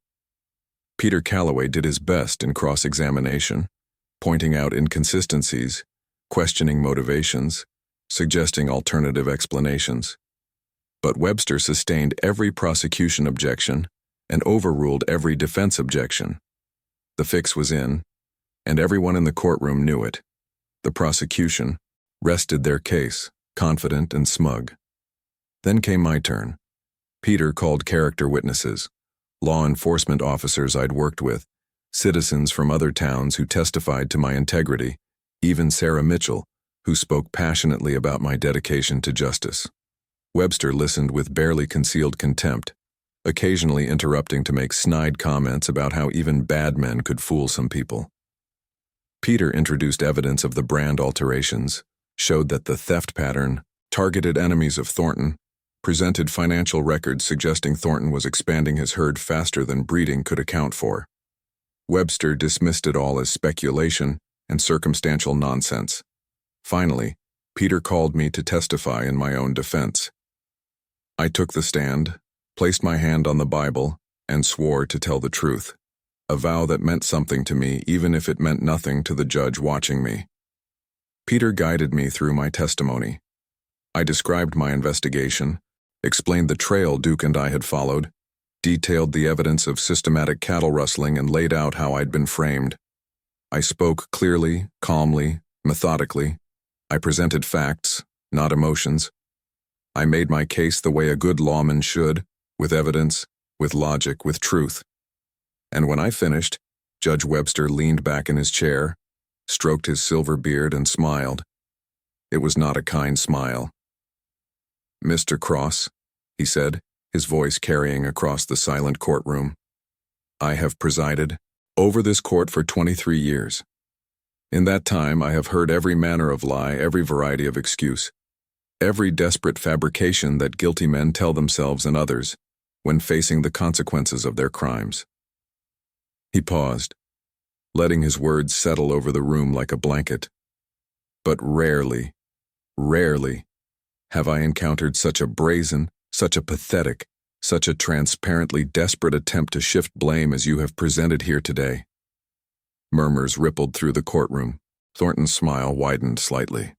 Peter Calloway did his best in cross-examination, pointing out inconsistencies, questioning motivations, suggesting alternative explanations. But Webster sustained every prosecution objection and overruled every defense objection. The fix was in, and everyone in the courtroom knew it. The prosecution rested their case, confident and smug. Then came my turn. Peter called character witnesses, law enforcement officers I'd worked with, citizens from other towns who testified to my integrity, even Sarah Mitchell, who spoke passionately about my dedication to justice. Webster listened with barely concealed contempt, occasionally interrupting to make snide comments about how even bad men could fool some people. Peter introduced evidence of the brand alterations, showed that the theft pattern targeted enemies of Thornton, presented financial records suggesting Thornton was expanding his herd faster than breeding could account for. Webster dismissed it all as speculation and circumstantial nonsense. Finally, Peter called me to testify in my own defense. I took the stand, placed my hand on the Bible, and swore to tell the truth, a vow that meant something to me even if it meant nothing to the judge watching me. Peter guided me through my testimony. I described my investigation, explained the trail Duke and I had followed, detailed the evidence of systematic cattle rustling, and laid out how I'd been framed. I spoke clearly, calmly, methodically. I presented facts, not emotions. I made my case the way a good lawman should, with evidence, with logic, with truth. And when I finished, Judge Webster leaned back in his chair, stroked his silver beard, and smiled. It was not a kind smile. "Mr. Cross," he said, his voice carrying across the silent courtroom, "I have presided over this court for 23 years. In that time, I have heard every manner of lie, every variety of excuse, every desperate fabrication that guilty men tell themselves and others when facing the consequences of their crimes." He paused, letting his words settle over the room like a blanket. But rarely, rarely have I encountered such a brazen, such a pathetic, such a transparently desperate attempt to shift blame as you have presented here today. Murmurs rippled through the courtroom. Thornton's smile widened slightly.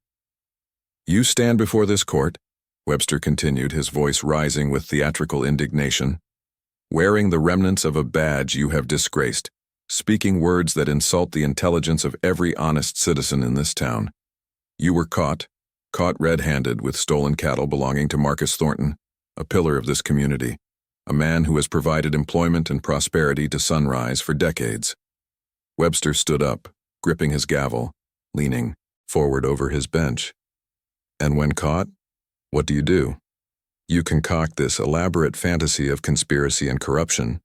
You stand before this court, Webster continued, his voice rising with theatrical indignation, wearing the remnants of a badge you have disgraced, speaking words that insult the intelligence of every honest citizen in this town. You were caught red-handed with stolen cattle belonging to Marcus Thornton, a pillar of this community, a man who has provided employment and prosperity to Sunrise for decades. Webster stood up, gripping his gavel, leaning forward over his bench. And when caught, what do? You concoct this elaborate fantasy of conspiracy and corruption.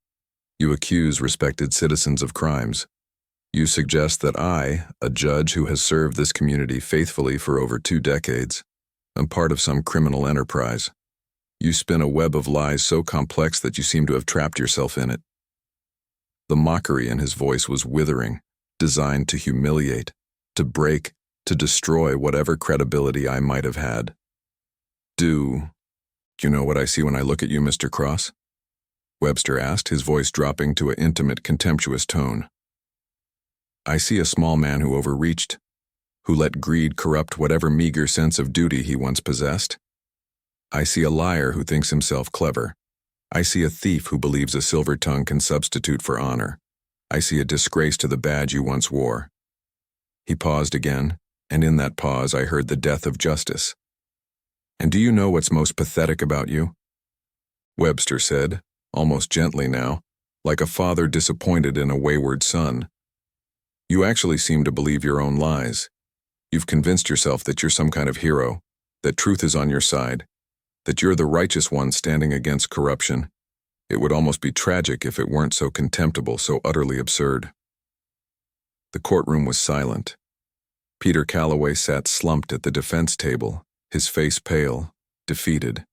You accuse respected citizens of crimes. You suggest that I, a judge who has served this community faithfully for over 2 decades, am part of some criminal enterprise. You spin a web of lies so complex that you seem to have trapped yourself in it. The mockery in his voice was withering, designed to humiliate, to break, to destroy whatever credibility I might have had. Do you know what I see when I look at you, Mr. Cross? Webster asked, his voice dropping to an intimate, contemptuous tone. I see a small man who overreached, who let greed corrupt whatever meager sense of duty he once possessed. I see a liar who thinks himself clever. I see a thief who believes a silver tongue can substitute for honor. I see a disgrace to the badge you once wore. He paused again, and in that pause I heard the death of justice. And do you know what's most pathetic about you? Webster said, almost gently now, like a father disappointed in a wayward son. You actually seem to believe your own lies. You've convinced yourself that you're some kind of hero, that truth is on your side, that you're the righteous one standing against corruption. It would almost be tragic if it weren't so contemptible, so utterly absurd. The courtroom was silent. Peter Calloway sat slumped at the defense table, his face pale, defeated.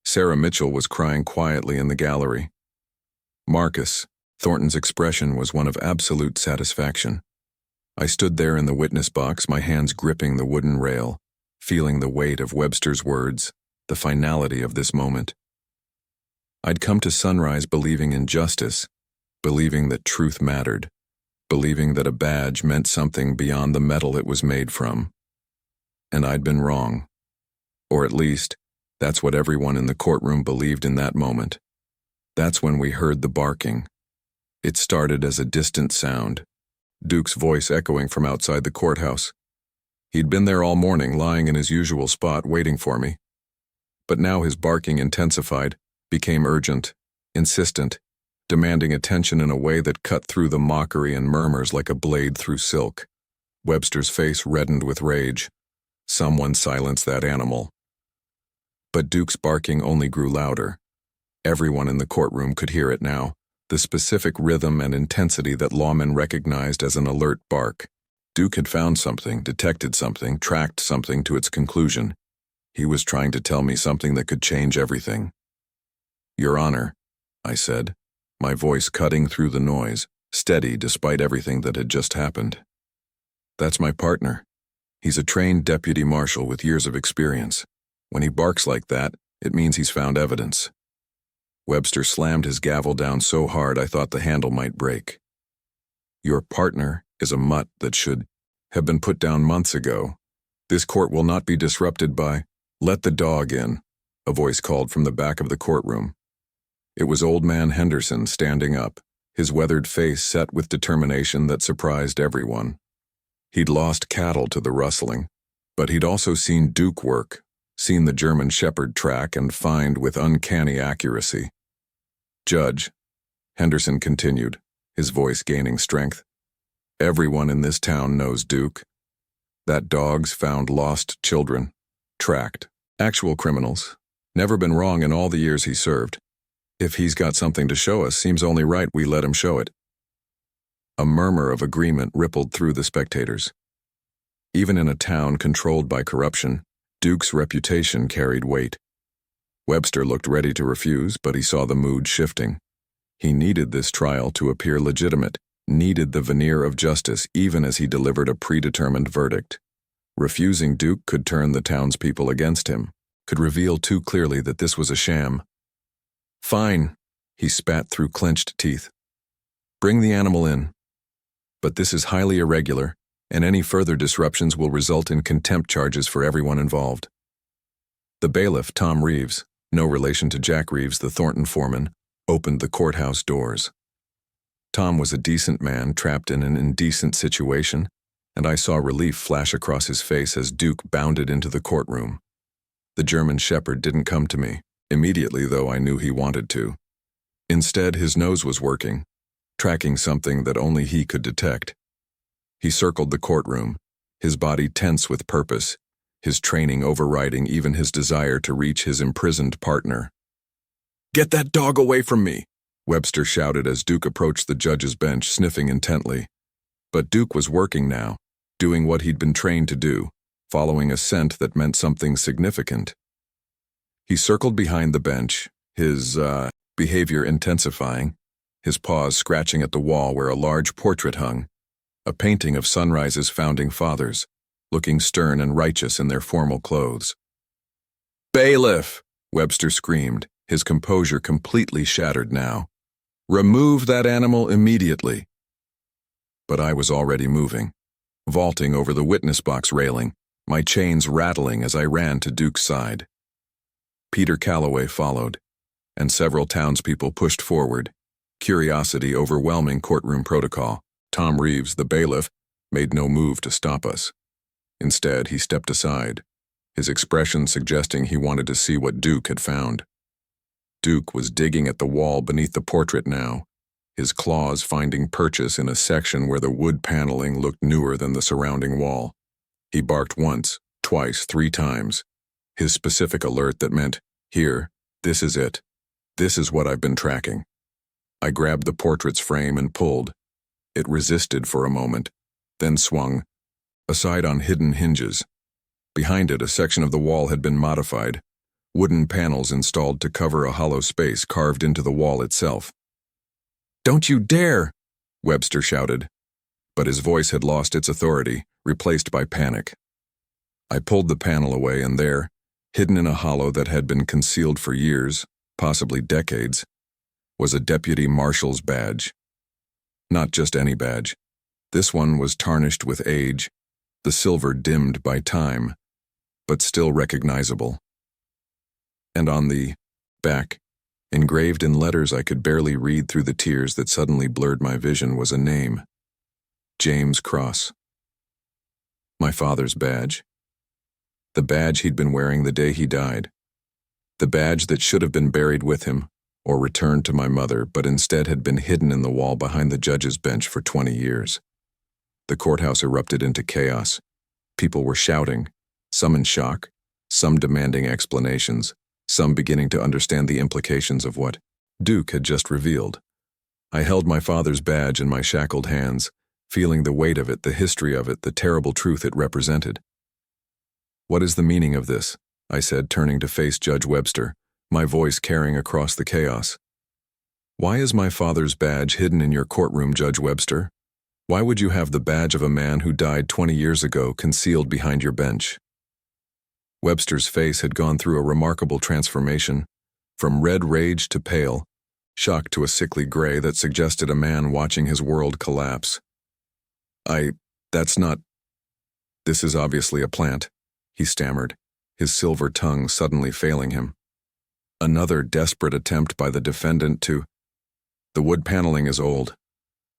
Sarah Mitchell was crying quietly in the gallery. Marcus, Thornton's expression was one of absolute satisfaction. I stood there in the witness box, my hands gripping the wooden rail, feeling the weight of Webster's words, the finality of this moment. I'd come to Sunrise believing in justice, believing that truth mattered, believing that a badge meant something beyond the metal it was made from. And I'd been wrong. Or at least, that's what everyone in the courtroom believed in that moment. That's when we heard the barking. It started as a distant sound, Duke's voice echoing from outside the courthouse. He'd been there all morning, lying in his usual spot, waiting for me. But now his barking intensified, became urgent, insistent, demanding attention in a way that cut through the mockery and murmurs like a blade through silk. Webster's face reddened with rage. Someone silence that animal. But Duke's barking only grew louder. Everyone in the courtroom could hear it now, the specific rhythm and intensity that lawmen recognized as an alert bark. Duke had found something, detected something, tracked something to its conclusion. He was trying to tell me something that could change everything. Your Honor, I said, my voice cutting through the noise, steady despite everything that had just happened. That's my partner. He's a trained deputy marshal with years of experience. When he barks like that, it means he's found evidence. Webster slammed his gavel down so hard I thought the handle might break. Your partner is a mutt that should have been put down months ago. This court will not be disrupted by, let the dog in, a voice called from the back of the courtroom. It was Old Man Henderson standing up, his weathered face set with determination that surprised everyone. He'd lost cattle to the rustling, but he'd also seen Duke work, seen the German Shepherd track and find with uncanny accuracy. Judge, Henderson continued, his voice gaining strength. Everyone in this town knows Duke. That dog's found lost children, tracked, actual criminals, never been wrong in all the years he served. If he's got something to show us, seems only right we let him show it. A murmur of agreement rippled through the spectators. Even in a town controlled by corruption, Duke's reputation carried weight. Webster looked ready to refuse, but he saw the mood shifting. He needed this trial to appear legitimate. needed the veneer of justice even as he delivered a predetermined verdict. Refusing Duke could turn the townspeople against him, could reveal too clearly that this was a sham. "Fine," he spat through clenched teeth. "Bring the animal in. But this is highly irregular, and any further disruptions will result in contempt charges for everyone involved." The bailiff, Tom Reeves, no relation to Jack Reeves, the Thornton foreman, opened the courthouse doors. Tom was a decent man trapped in an indecent situation, and I saw relief flash across his face as Duke bounded into the courtroom. The German shepherd didn't come to me, immediately though I knew he wanted to. Instead, his nose was working, tracking something that only he could detect. He circled the courtroom, his body tense with purpose, his training overriding even his desire to reach his imprisoned partner. "Get that dog away from me!" Webster shouted as Duke approached the judge's bench, sniffing intently. But Duke was working now, doing what he'd been trained to do, following a scent that meant something significant. He circled behind the bench, his behavior intensifying, his paws scratching at the wall where a large portrait hung, a painting of Sunrise's founding fathers, looking stern and righteous in their formal clothes. "Bailiff!" Webster screamed, his composure completely shattered now. "Remove that animal immediately." But I was already moving, vaulting over the witness box railing, my chains rattling as I ran to Duke's side. Peter Calloway followed, and several townspeople pushed forward, curiosity overwhelming courtroom protocol. Tom Reeves, the bailiff, made no move to stop us. Instead, he stepped aside, his expression suggesting he wanted to see what Duke had found. Duke was digging at the wall beneath the portrait now, his claws finding purchase in a section where the wood paneling looked newer than the surrounding wall. He barked once, twice, 3 times, his specific alert that meant, "Here, this is it. This is what I've been tracking." I grabbed the portrait's frame and pulled. It resisted for a moment, then swung, aside on hidden hinges. Behind it, a section of the wall had been modified, wooden panels installed to cover a hollow space carved into the wall itself. "Don't you dare!" Webster shouted, but his voice had lost its authority, replaced by panic. I pulled the panel away, and there, hidden in a hollow that had been concealed for years, possibly decades, was a deputy marshal's badge. Not just any badge. This one was tarnished with age, the silver dimmed by time, but still recognizable. And on the back, engraved in letters I could barely read through the tears that suddenly blurred my vision, was a name: James Cross. My father's badge. The badge he'd been wearing the day he died. The badge that should have been buried with him, or returned to my mother, but instead had been hidden in the wall behind the judge's bench for 20 years. The courthouse erupted into chaos. People were shouting, some in shock, some demanding explanations, some beginning to understand the implications of what Duke had just revealed. I held my father's badge in my shackled hands, feeling the weight of it, the history of it, the terrible truth it represented. "What is the meaning of this?" I said, turning to face Judge Webster, my voice carrying across the chaos. "Why is my father's badge hidden in your courtroom, Judge Webster? Why would you have the badge of a man who died 20 years ago concealed behind your bench?" Webster's face had gone through a remarkable transformation, from red rage to pale, shock to a sickly gray that suggested a man watching his world collapse. That's not... This is obviously a plant," he stammered, his silver tongue suddenly failing him. Another desperate attempt by the defendant to... "The wood paneling is old,"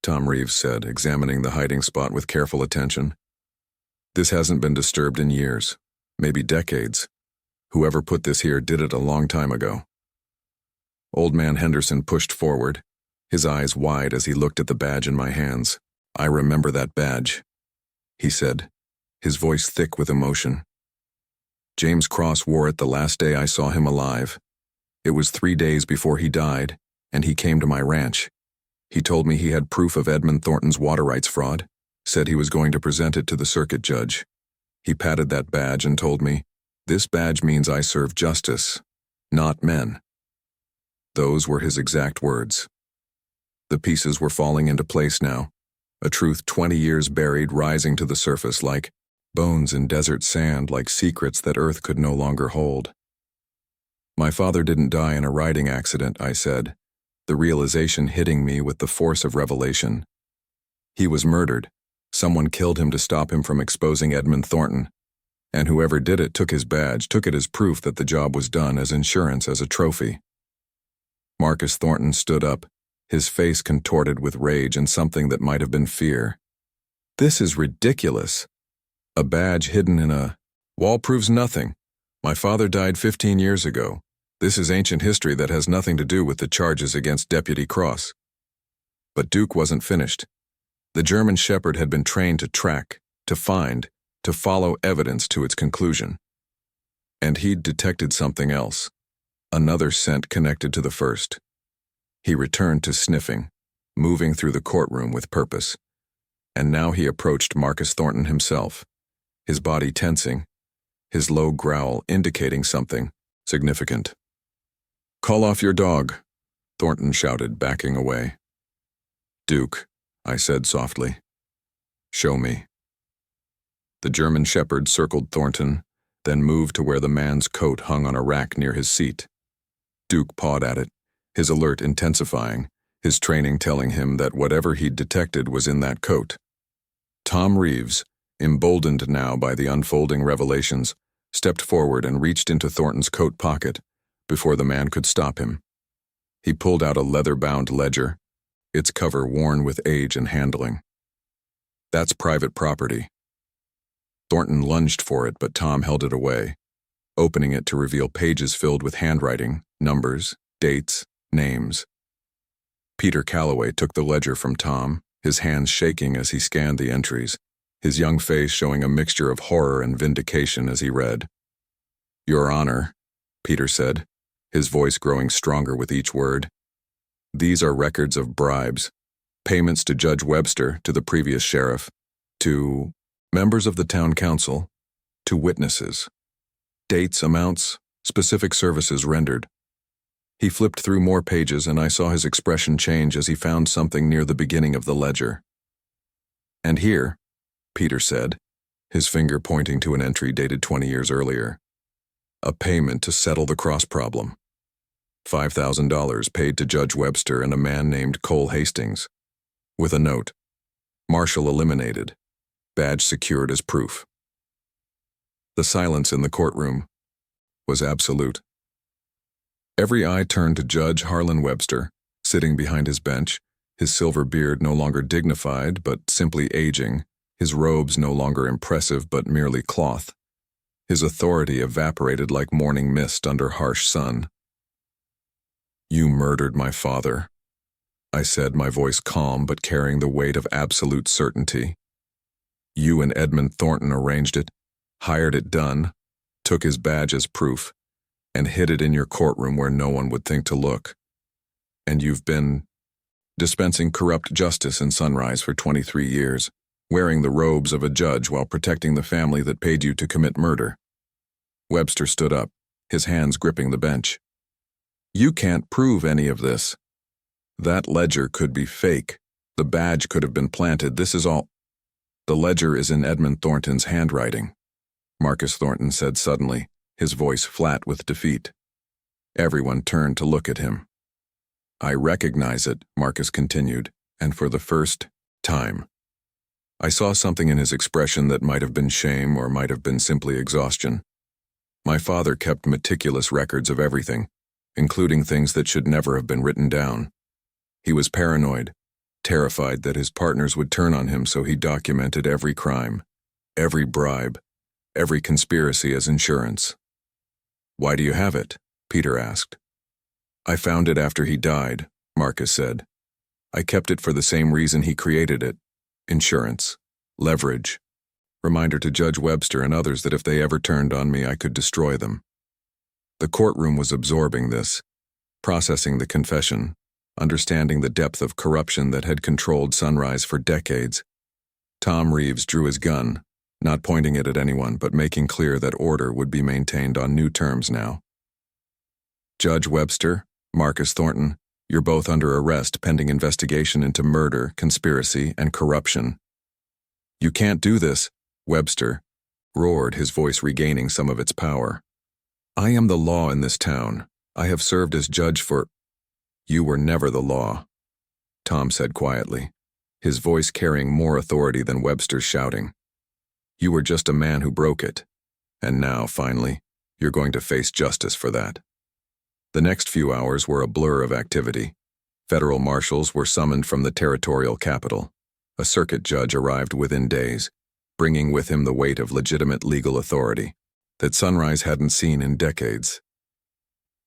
Tom Reeves said, examining the hiding spot with careful attention. "This hasn't been disturbed in years, maybe decades. Whoever put this here did it a long time ago." Old Man Henderson pushed forward, his eyes wide as he looked at the badge in my hands. "I remember that badge," he said, his voice thick with emotion. "James Cross wore it the last day I saw him alive. It was 3 days before he died, and he came to my ranch. He told me he had proof of Edmund Thornton's water rights fraud, said he was going to present it to the circuit judge. He patted that badge and told me, 'This badge means I serve justice, not men.' Those were his exact words. The pieces were falling into place now, a truth 20 years buried rising to the surface like bones in desert sand, like secrets that Earth could no longer hold. My father didn't die in a riding accident, I said, the realization hitting me with the force of revelation. He was murdered. Someone killed him to stop him from exposing Edmund Thornton. And whoever did it took his badge, took it as proof that the job was done, as insurance, as a trophy. Marcus Thornton stood up, his face contorted with rage and something that might have been fear. This is ridiculous. A badge hidden in a wall proves nothing. My father died 15 years ago. This is ancient history that has nothing to do with the charges against Deputy Cross. But Duke wasn't finished. The German Shepherd had been trained to track, to find, to follow evidence to its conclusion. And he'd detected something else, another scent connected to the first. He returned to sniffing, moving through the courtroom with purpose. And now he approached Marcus Thornton himself, his body tensing, his low growl indicating something significant. "Call off your dog," Thornton shouted, backing away. "Duke," I said softly. "Show me." The German Shepherd circled Thornton, then moved to where the man's coat hung on a rack near his seat. Duke pawed at it, his alert intensifying, his training telling him that whatever he'd detected was in that coat. Tom Reeves, emboldened now by the unfolding revelations, stepped forward and reached into Thornton's coat pocket before the man could stop him. He pulled out a leather-bound ledger, its cover worn with age and handling. "That's private property." Thornton lunged for it, but Tom held it away, opening it to reveal pages filled with handwriting, numbers, dates, names. Peter Calloway took the ledger from Tom, his hands shaking as he scanned the entries, his young face showing a mixture of horror and vindication as he read. "Your Honor," Peter said, his voice growing stronger with each word, "these are records of bribes, payments to Judge Webster, to the previous sheriff, to members of the town council, to witnesses. Dates, amounts, specific services rendered." He flipped through more pages and I saw his expression change as he found something near the beginning of the ledger. "And here," Peter said, his finger pointing to an entry dated 20 years earlier, "a payment to settle the Cross problem. $5,000 paid to Judge Webster and a man named Cole Hastings. With a note, Marshal eliminated. Badge secured as proof." The silence in the courtroom was absolute. Every eye turned to Judge Harlan Webster, sitting behind his bench, his silver beard no longer dignified but simply aging, his robes no longer impressive but merely cloth. His authority evaporated like morning mist under harsh sun. "You murdered my father," I said, my voice calm but carrying the weight of absolute certainty. "You and Edmund Thornton arranged it, hired it done, took his badge as proof, and hid it in your courtroom where no one would think to look. And you've been dispensing corrupt justice in Sunrise for 23 years, wearing the robes of a judge while protecting the family that paid you to commit murder." Webster stood up, his hands gripping the bench. "You can't prove any of this. That ledger could be fake. The badge could have been planted. This is all—" "The ledger is in Edmund Thornton's handwriting," Marcus Thornton said suddenly, his voice flat with defeat. Everyone turned to look at him. "I recognize it," Marcus continued, "and for the first time." I saw something in his expression that might have been shame or might have been simply exhaustion. My father kept meticulous records of everything, including things that should never have been written down. He was paranoid, terrified that his partners would turn on him, so he documented every crime, every bribe, every conspiracy as insurance. "Why do you have it?" Peter asked. "I found it after he died," Marcus said. "I kept it for the same reason he created it: insurance, leverage, reminder to Judge Webster and others that if they ever turned on me, I could destroy them." The courtroom was absorbing this, processing the confession, understanding the depth of corruption that had controlled Sunrise for decades. Tom Reeves drew his gun, not pointing it at anyone, but making clear that order would be maintained on new terms now. "Judge Webster, Marcus Thornton, You're both under arrest pending investigation into murder, conspiracy, and corruption." "You can't do this," Webster roared, his voice regaining some of its power. "I am the law in this town. I have served as judge for—" "You were never the law," Tom said quietly, his voice carrying more authority than Webster's shouting. "You were just a man who broke it. And now, finally, you're going to face justice for that." The next few hours were a blur of activity. Federal marshals were summoned from the territorial capital. A circuit judge arrived within days, bringing with him the weight of legitimate legal authority that Sunrise hadn't seen in decades.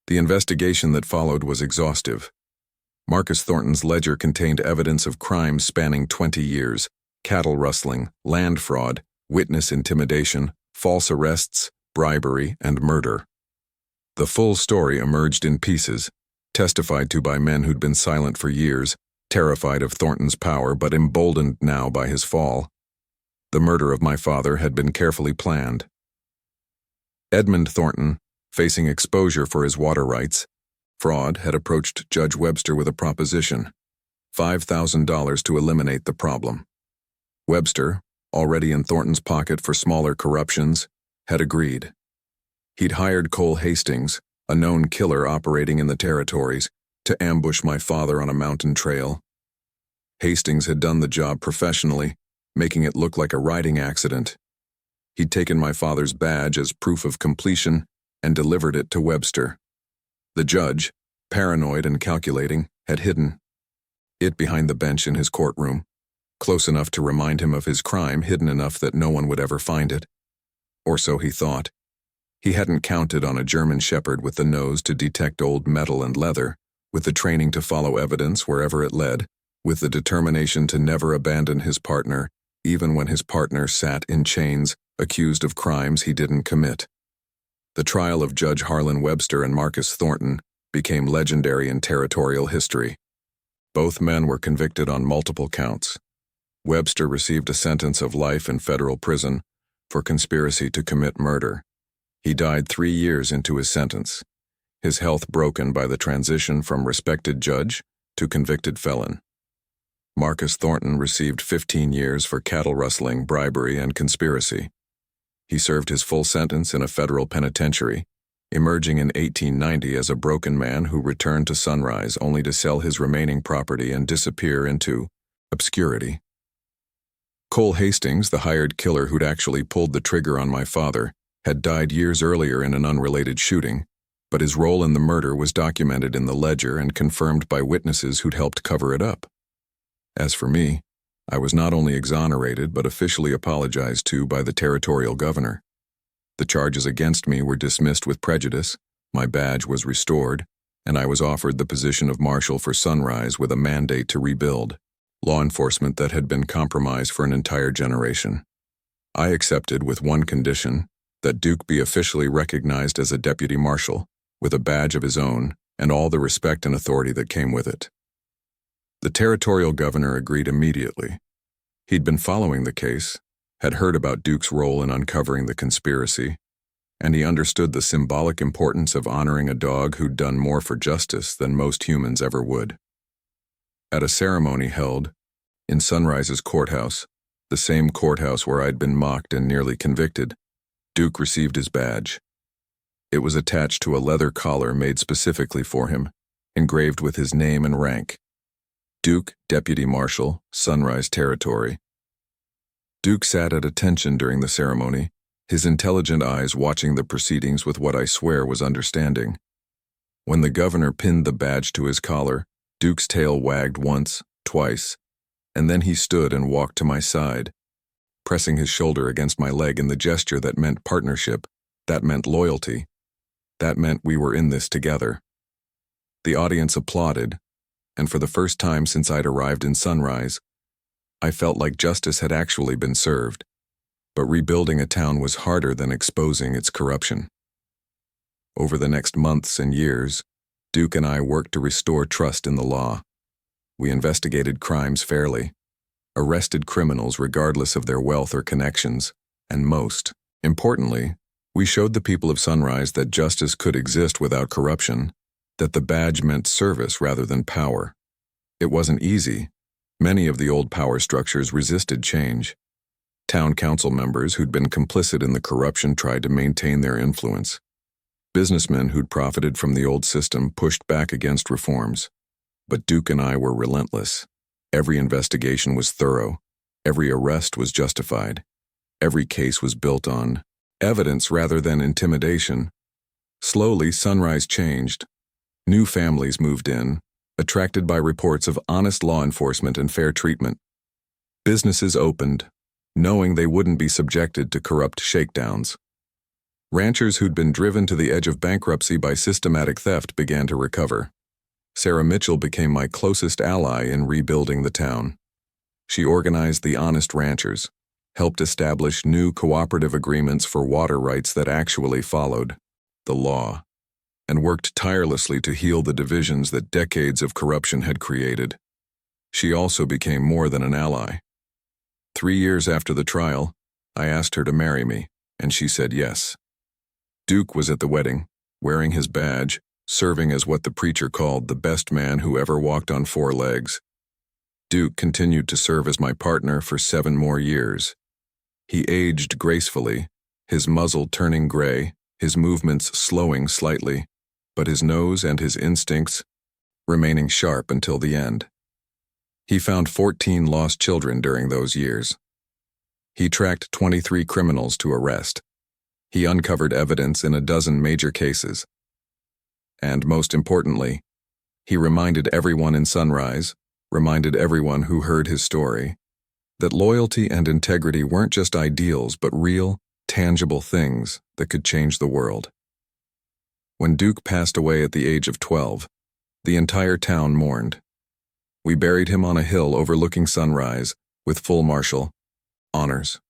The investigation that followed was exhaustive. Marcus Thornton's ledger contained evidence of crimes spanning 20 years, cattle rustling, land fraud, witness intimidation, false arrests, bribery, and murder. The full story emerged in pieces, testified to by men who'd been silent for years, terrified of Thornton's power but emboldened now by his fall. The murder of my father had been carefully planned. Edmund Thornton, facing exposure for his water rights, fraud, had approached Judge Webster with a proposition: $5,000 to eliminate the problem. Webster, already in Thornton's pocket for smaller corruptions, had agreed. He'd hired Cole Hastings, a known killer operating in the territories, to ambush my father on a mountain trail. Hastings had done the job professionally, making it look like a riding accident. He'd taken my father's badge as proof of completion and delivered it to Webster. The judge, paranoid and calculating, had hidden it behind the bench in his courtroom, close enough to remind him of his crime, hidden enough that no one would ever find it. Or so he thought. He hadn't counted on a German shepherd with the nose to detect old metal and leather, with the training to follow evidence wherever it led, with the determination to never abandon his partner, even when his partner sat in chains, accused of crimes he didn't commit. The trial of Judge Harlan Webster and Marcus Thornton became legendary in territorial history. Both men were convicted on multiple counts. Webster received a sentence of life in federal prison for conspiracy to commit murder. He died 3 years into his sentence, his health broken by the transition from respected judge to convicted felon. Marcus Thornton received 15 years for cattle rustling, bribery, and conspiracy. He served his full sentence in a federal penitentiary, emerging in 1890 as a broken man who returned to Sunrise only to sell his remaining property and disappear into obscurity. Cole Hastings, the hired killer who'd actually pulled the trigger on my father, had died years earlier in an unrelated shooting, but his role in the murder was documented in the ledger and confirmed by witnesses who'd helped cover it up. As for me, I was not only exonerated but officially apologized to by the territorial governor. The charges against me were dismissed with prejudice, my badge was restored, and I was offered the position of marshal for Sunrise with a mandate to rebuild law enforcement that had been compromised for an entire generation. I accepted with one condition: that Duke be officially recognized as a deputy marshal, with a badge of his own and all the respect and authority that came with it. The territorial governor agreed immediately. He'd been following the case, had heard about Duke's role in uncovering the conspiracy, and he understood the symbolic importance of honoring a dog who'd done more for justice than most humans ever would. At a ceremony held in Sunrise's courthouse, the same courthouse where I'd been mocked and nearly convicted, Duke received his badge. It was attached to a leather collar made specifically for him, engraved with his name and rank: Duke, Deputy Marshal, Sunrise Territory. Duke sat at attention during the ceremony, his intelligent eyes watching the proceedings with what I swear was understanding. When the governor pinned the badge to his collar, Duke's tail wagged once, twice, and then he stood and walked to my side, pressing his shoulder against my leg in the gesture that meant partnership, that meant loyalty, that meant we were in this together. The audience applauded, and for the first time since I'd arrived in Sunrise, I felt like justice had actually been served. But rebuilding a town was harder than exposing its corruption. Over the next months and years, Duke and I worked to restore trust in the law. We investigated crimes fairly, arrested criminals regardless of their wealth or connections, and most importantly, we showed the people of Sunrise that justice could exist without corruption, that the badge meant service rather than power. It wasn't easy. Many of the old power structures resisted change. Town council members who'd been complicit in the corruption tried to maintain their influence. Businessmen who'd profited from the old system pushed back against reforms. But Duke and I were relentless. Every investigation was thorough. Every arrest was justified. Every case was built on evidence rather than intimidation. Slowly, Sunrise changed. New families moved in, attracted by reports of honest law enforcement and fair treatment. Businesses opened, knowing they wouldn't be subjected to corrupt shakedowns. Ranchers who'd been driven to the edge of bankruptcy by systematic theft began to recover. Sarah Mitchell became my closest ally in rebuilding the town. She organized the honest ranchers, helped establish new cooperative agreements for water rights that actually followed the law, and worked tirelessly to heal the divisions that decades of corruption had created. She also became more than an ally. 3 years after the trial, I asked her to marry me, and she said yes. Duke was at the wedding, wearing his badge, serving as what the preacher called the best man who ever walked on 4 legs. Duke continued to serve as my partner for 7 more years. He aged gracefully, his muzzle turning gray, his movements slowing slightly, but his nose and his instincts remaining sharp until the end. He found 14 lost children during those years. He tracked 23 criminals to arrest. He uncovered evidence in a dozen major cases. And most importantly, he reminded everyone in Sunrise, reminded everyone who heard his story, that loyalty and integrity weren't just ideals but real, tangible things that could change the world. When Duke passed away at the age of 12, the entire town mourned. We buried him on a hill overlooking Sunrise, with full martial honors.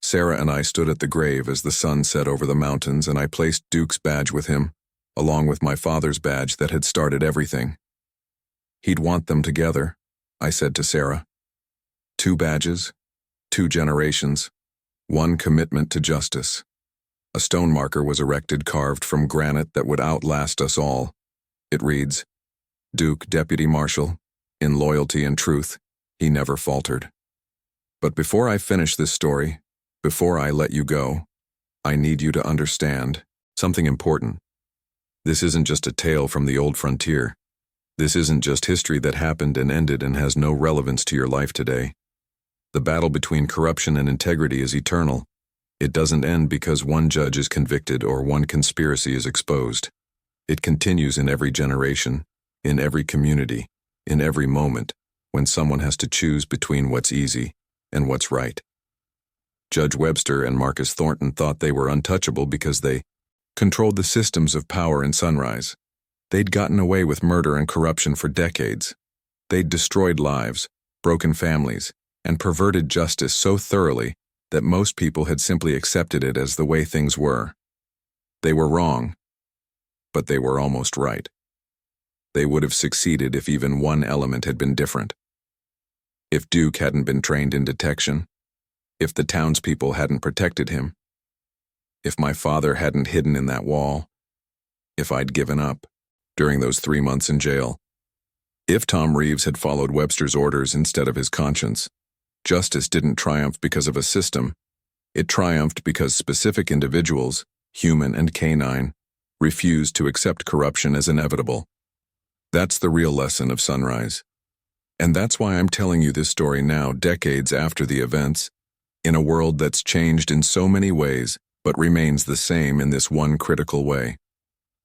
Sarah and I stood at the grave as the sun set over the mountains, and I placed Duke's badge with him, along with my father's badge that had started everything. He'd want them together, I said to Sarah. 2 badges, 2 generations, 1 commitment to justice. A stone marker was erected carved from granite that would outlast us all. It reads, Duke, Deputy Marshal, in loyalty and truth, he never faltered. But before I finish this story, before I let you go, I need you to understand something important. This isn't just a tale from the old frontier. This isn't just history that happened and ended and has no relevance to your life today. The battle between corruption and integrity is eternal. It doesn't end because one judge is convicted or one conspiracy is exposed. It continues in every generation, in every community, in every moment, when someone has to choose between what's easy and what's right. Judge Webster and Marcus Thornton thought they were untouchable because they controlled the systems of power in Sunrise. They'd gotten away with murder and corruption for decades. They'd destroyed lives, broken families, and perverted justice so thoroughly that most people had simply accepted it as the way things were. They were wrong, but they were almost right. They would have succeeded if even one element had been different. If Duke hadn't been trained in detection, if the townspeople hadn't protected him, if my father hadn't hidden in that wall, if I'd given up during those 3 months in jail, if Tom Reeves had followed Webster's orders instead of his conscience, justice didn't triumph because of a system. It triumphed because specific individuals, human and canine, refused to accept corruption as inevitable. That's the real lesson of Sunrise. And that's why I'm telling you this story now, decades after the events, in a world that's changed in so many ways, but remains the same in this one critical way.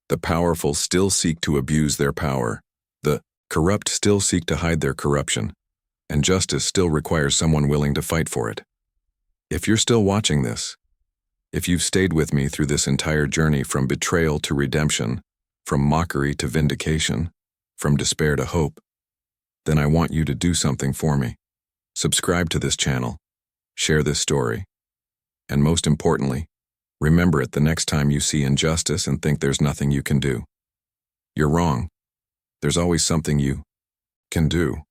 The powerful still seek to abuse their power. The corrupt still seek to hide their corruption. And justice still requires someone willing to fight for it. If you're still watching this, if you've stayed with me through this entire journey from betrayal to redemption, from mockery to vindication, from despair to hope, then I want you to do something for me. Subscribe to this channel, share this story, and most importantly, remember it the next time you see injustice and think there's nothing you can do. You're wrong. There's always something you can do.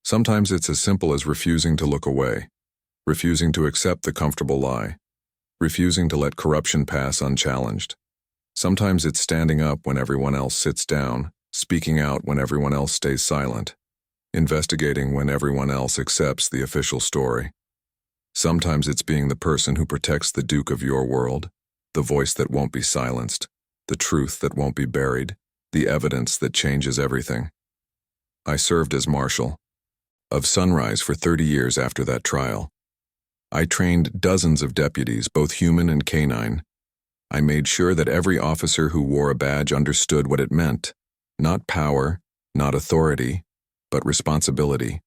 Sometimes it's as simple as refusing to look away, refusing to accept the comfortable lie, refusing to let corruption pass unchallenged. Sometimes it's standing up when everyone else sits down, speaking out when everyone else stays silent, investigating when everyone else accepts the official story. Sometimes it's being the person who protects the Duke of your world, the voice that won't be silenced, the truth that won't be buried, the evidence that changes everything. I served as Marshal of Sunrise for 30 years after that trial. I trained dozens of deputies, both human and canine. I made sure that every officer who wore a badge understood what it meant. Not power, not authority, but responsibility.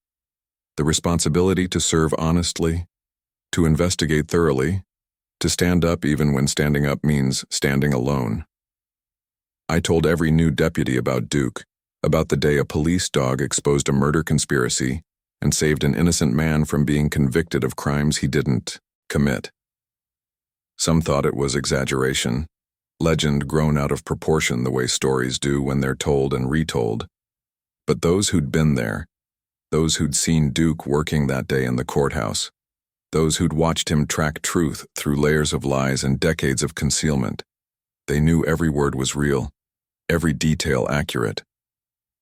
The responsibility to serve honestly, to investigate thoroughly, to stand up even when standing up means standing alone. I told every new deputy about Duke, about the day a police dog exposed a murder conspiracy and saved an innocent man from being convicted of crimes he didn't commit. Some thought it was exaggeration, legend grown out of proportion the way stories do when they're told and retold. But those who'd been there, those who'd seen Duke working that day in the courthouse, those who'd watched him track truth through layers of lies and decades of concealment, they knew every word was real, every detail accurate.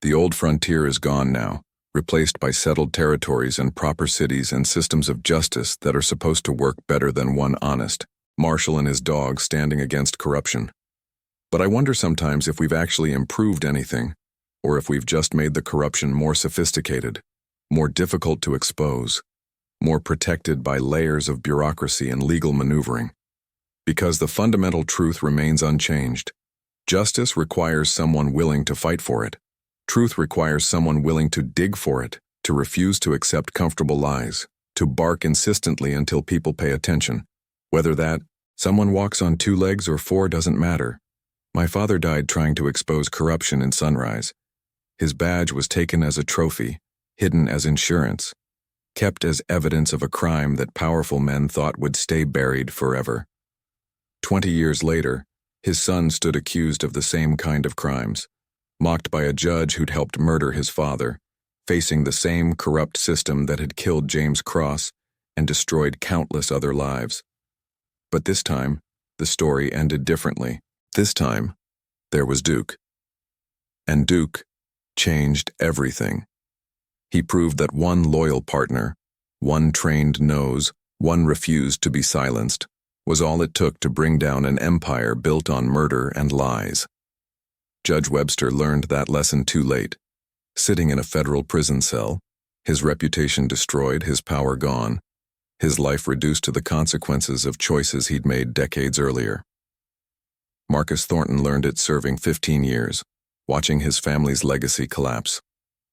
The old frontier is gone now, replaced by settled territories and proper cities and systems of justice that are supposed to work better than one honest Marshal and his dog standing against corruption. But I wonder sometimes if we've actually improved anything, or if we've just made the corruption more sophisticated, more difficult to expose, more protected by layers of bureaucracy and legal maneuvering. Because the fundamental truth remains unchanged. Justice requires someone willing to fight for it. Truth requires someone willing to dig for it, to refuse to accept comfortable lies, to bark insistently until people pay attention. Whether that someone walks on 2 legs or 4 doesn't matter. My father died trying to expose corruption in Sunrise. His badge was taken as a trophy, hidden as insurance, kept as evidence of a crime that powerful men thought would stay buried forever. 20 years later, his son stood accused of the same kind of crimes, mocked by a judge who'd helped murder his father, facing the same corrupt system that had killed James Cross and destroyed countless other lives. But this time, the story ended differently. This time, there was Duke. And Duke changed everything. He proved that one loyal partner, one trained nose, one refused to be silenced, was all it took to bring down an empire built on murder and lies. Judge Webster learned that lesson too late. Sitting in a federal prison cell, his reputation destroyed, his power gone, his life reduced to the consequences of choices he'd made decades earlier. Marcus Thornton learned it serving 15 years, watching his family's legacy collapse,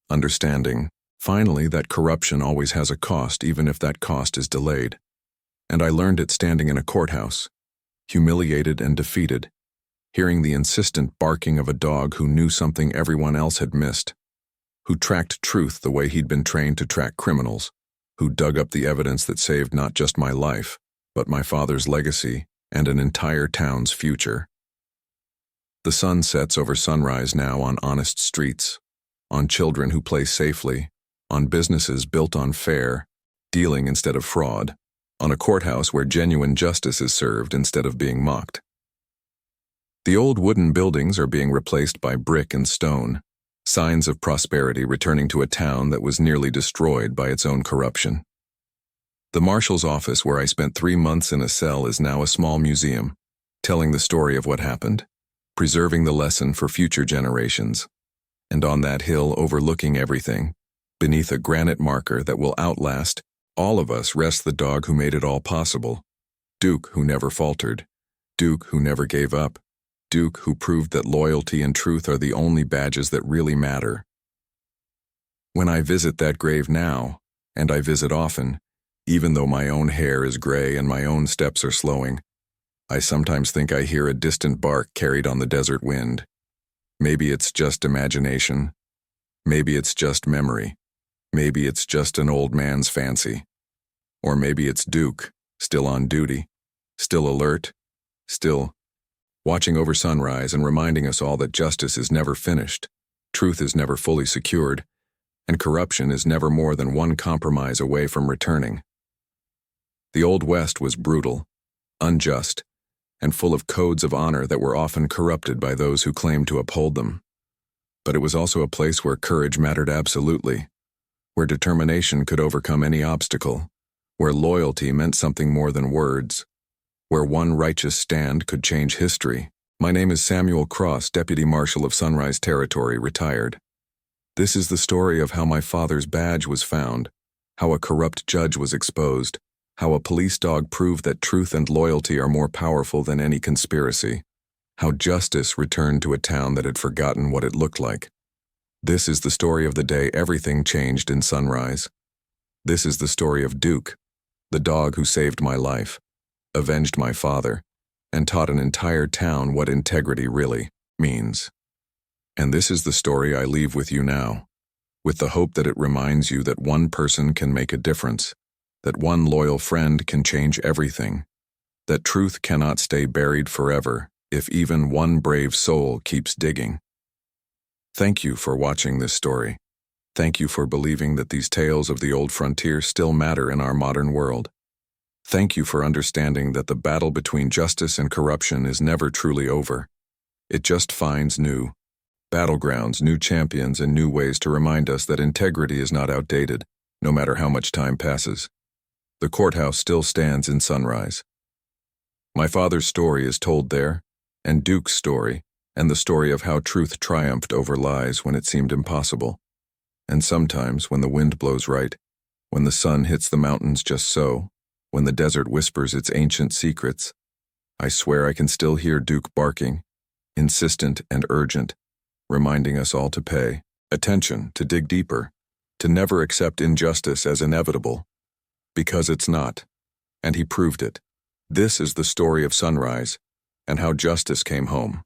understanding, finally, that corruption always has a cost even if that cost is delayed. And I learned it standing in a courthouse, humiliated and defeated, hearing the insistent barking of a dog who knew something everyone else had missed, who tracked truth the way he'd been trained to track criminals, who dug up the evidence that saved not just my life, but my father's legacy and an entire town's future. The sun sets over Sunrise now on honest streets, on children who play safely, on businesses built on fair dealing instead of fraud, on a courthouse where genuine justice is served instead of being mocked. The old wooden buildings are being replaced by brick and stone, signs of prosperity returning to a town that was nearly destroyed by its own corruption. The Marshal's office where I spent 3 months in a cell is now a small museum, telling the story of what happened, preserving the lesson for future generations. And on that hill overlooking everything, beneath a granite marker that will outlast all of us, rests the dog who made it all possible. Duke, who never faltered. Duke, who never gave up. Duke, who proved that loyalty and truth are the only badges that really matter. When I visit that grave now, and I visit often, even though my own hair is gray and my own steps are slowing, I sometimes think I hear a distant bark carried on the desert wind. Maybe it's just imagination. Maybe it's just memory. Maybe it's just an old man's fancy. Or maybe it's Duke, still on duty, still alert, still watching over Sunrise and reminding us all that justice is never finished, truth is never fully secured, and corruption is never more than one compromise away from returning. The Old West was brutal, unjust, and full of codes of honor that were often corrupted by those who claimed to uphold them. But it was also a place where courage mattered absolutely, where determination could overcome any obstacle, where loyalty meant something more than words, where one righteous stand could change history. My name is Samuel Cross, Deputy Marshal of Sunrise Territory, retired. This is the story of how my father's badge was found, how a corrupt judge was exposed, how a police dog proved that truth and loyalty are more powerful than any conspiracy, how justice returned to a town that had forgotten what it looked like. This is the story of the day everything changed in Sunrise. This is the story of Duke, the dog who saved my life, avenged my father, and taught an entire town what integrity really means. And this is the story I leave with you now, with the hope that it reminds you that one person can make a difference, that one loyal friend can change everything, that truth cannot stay buried forever if even one brave soul keeps digging. Thank you for watching this story. Thank you for believing that these tales of the old frontier still matter in our modern world. Thank you for understanding that the battle between justice and corruption is never truly over. It just finds new battlegrounds, new champions, and new ways to remind us that integrity is not outdated, no matter how much time passes. The courthouse still stands in Sunrise. My father's story is told there, and Duke's story, and the story of how truth triumphed over lies when it seemed impossible. And sometimes, when the wind blows right, when the sun hits the mountains just so, when the desert whispers its ancient secrets, I swear I can still hear Duke barking, insistent and urgent, reminding us all to pay attention, to dig deeper, to never accept injustice as inevitable, because it's not, and he proved it. This is the story of Sunrise, and how justice came home.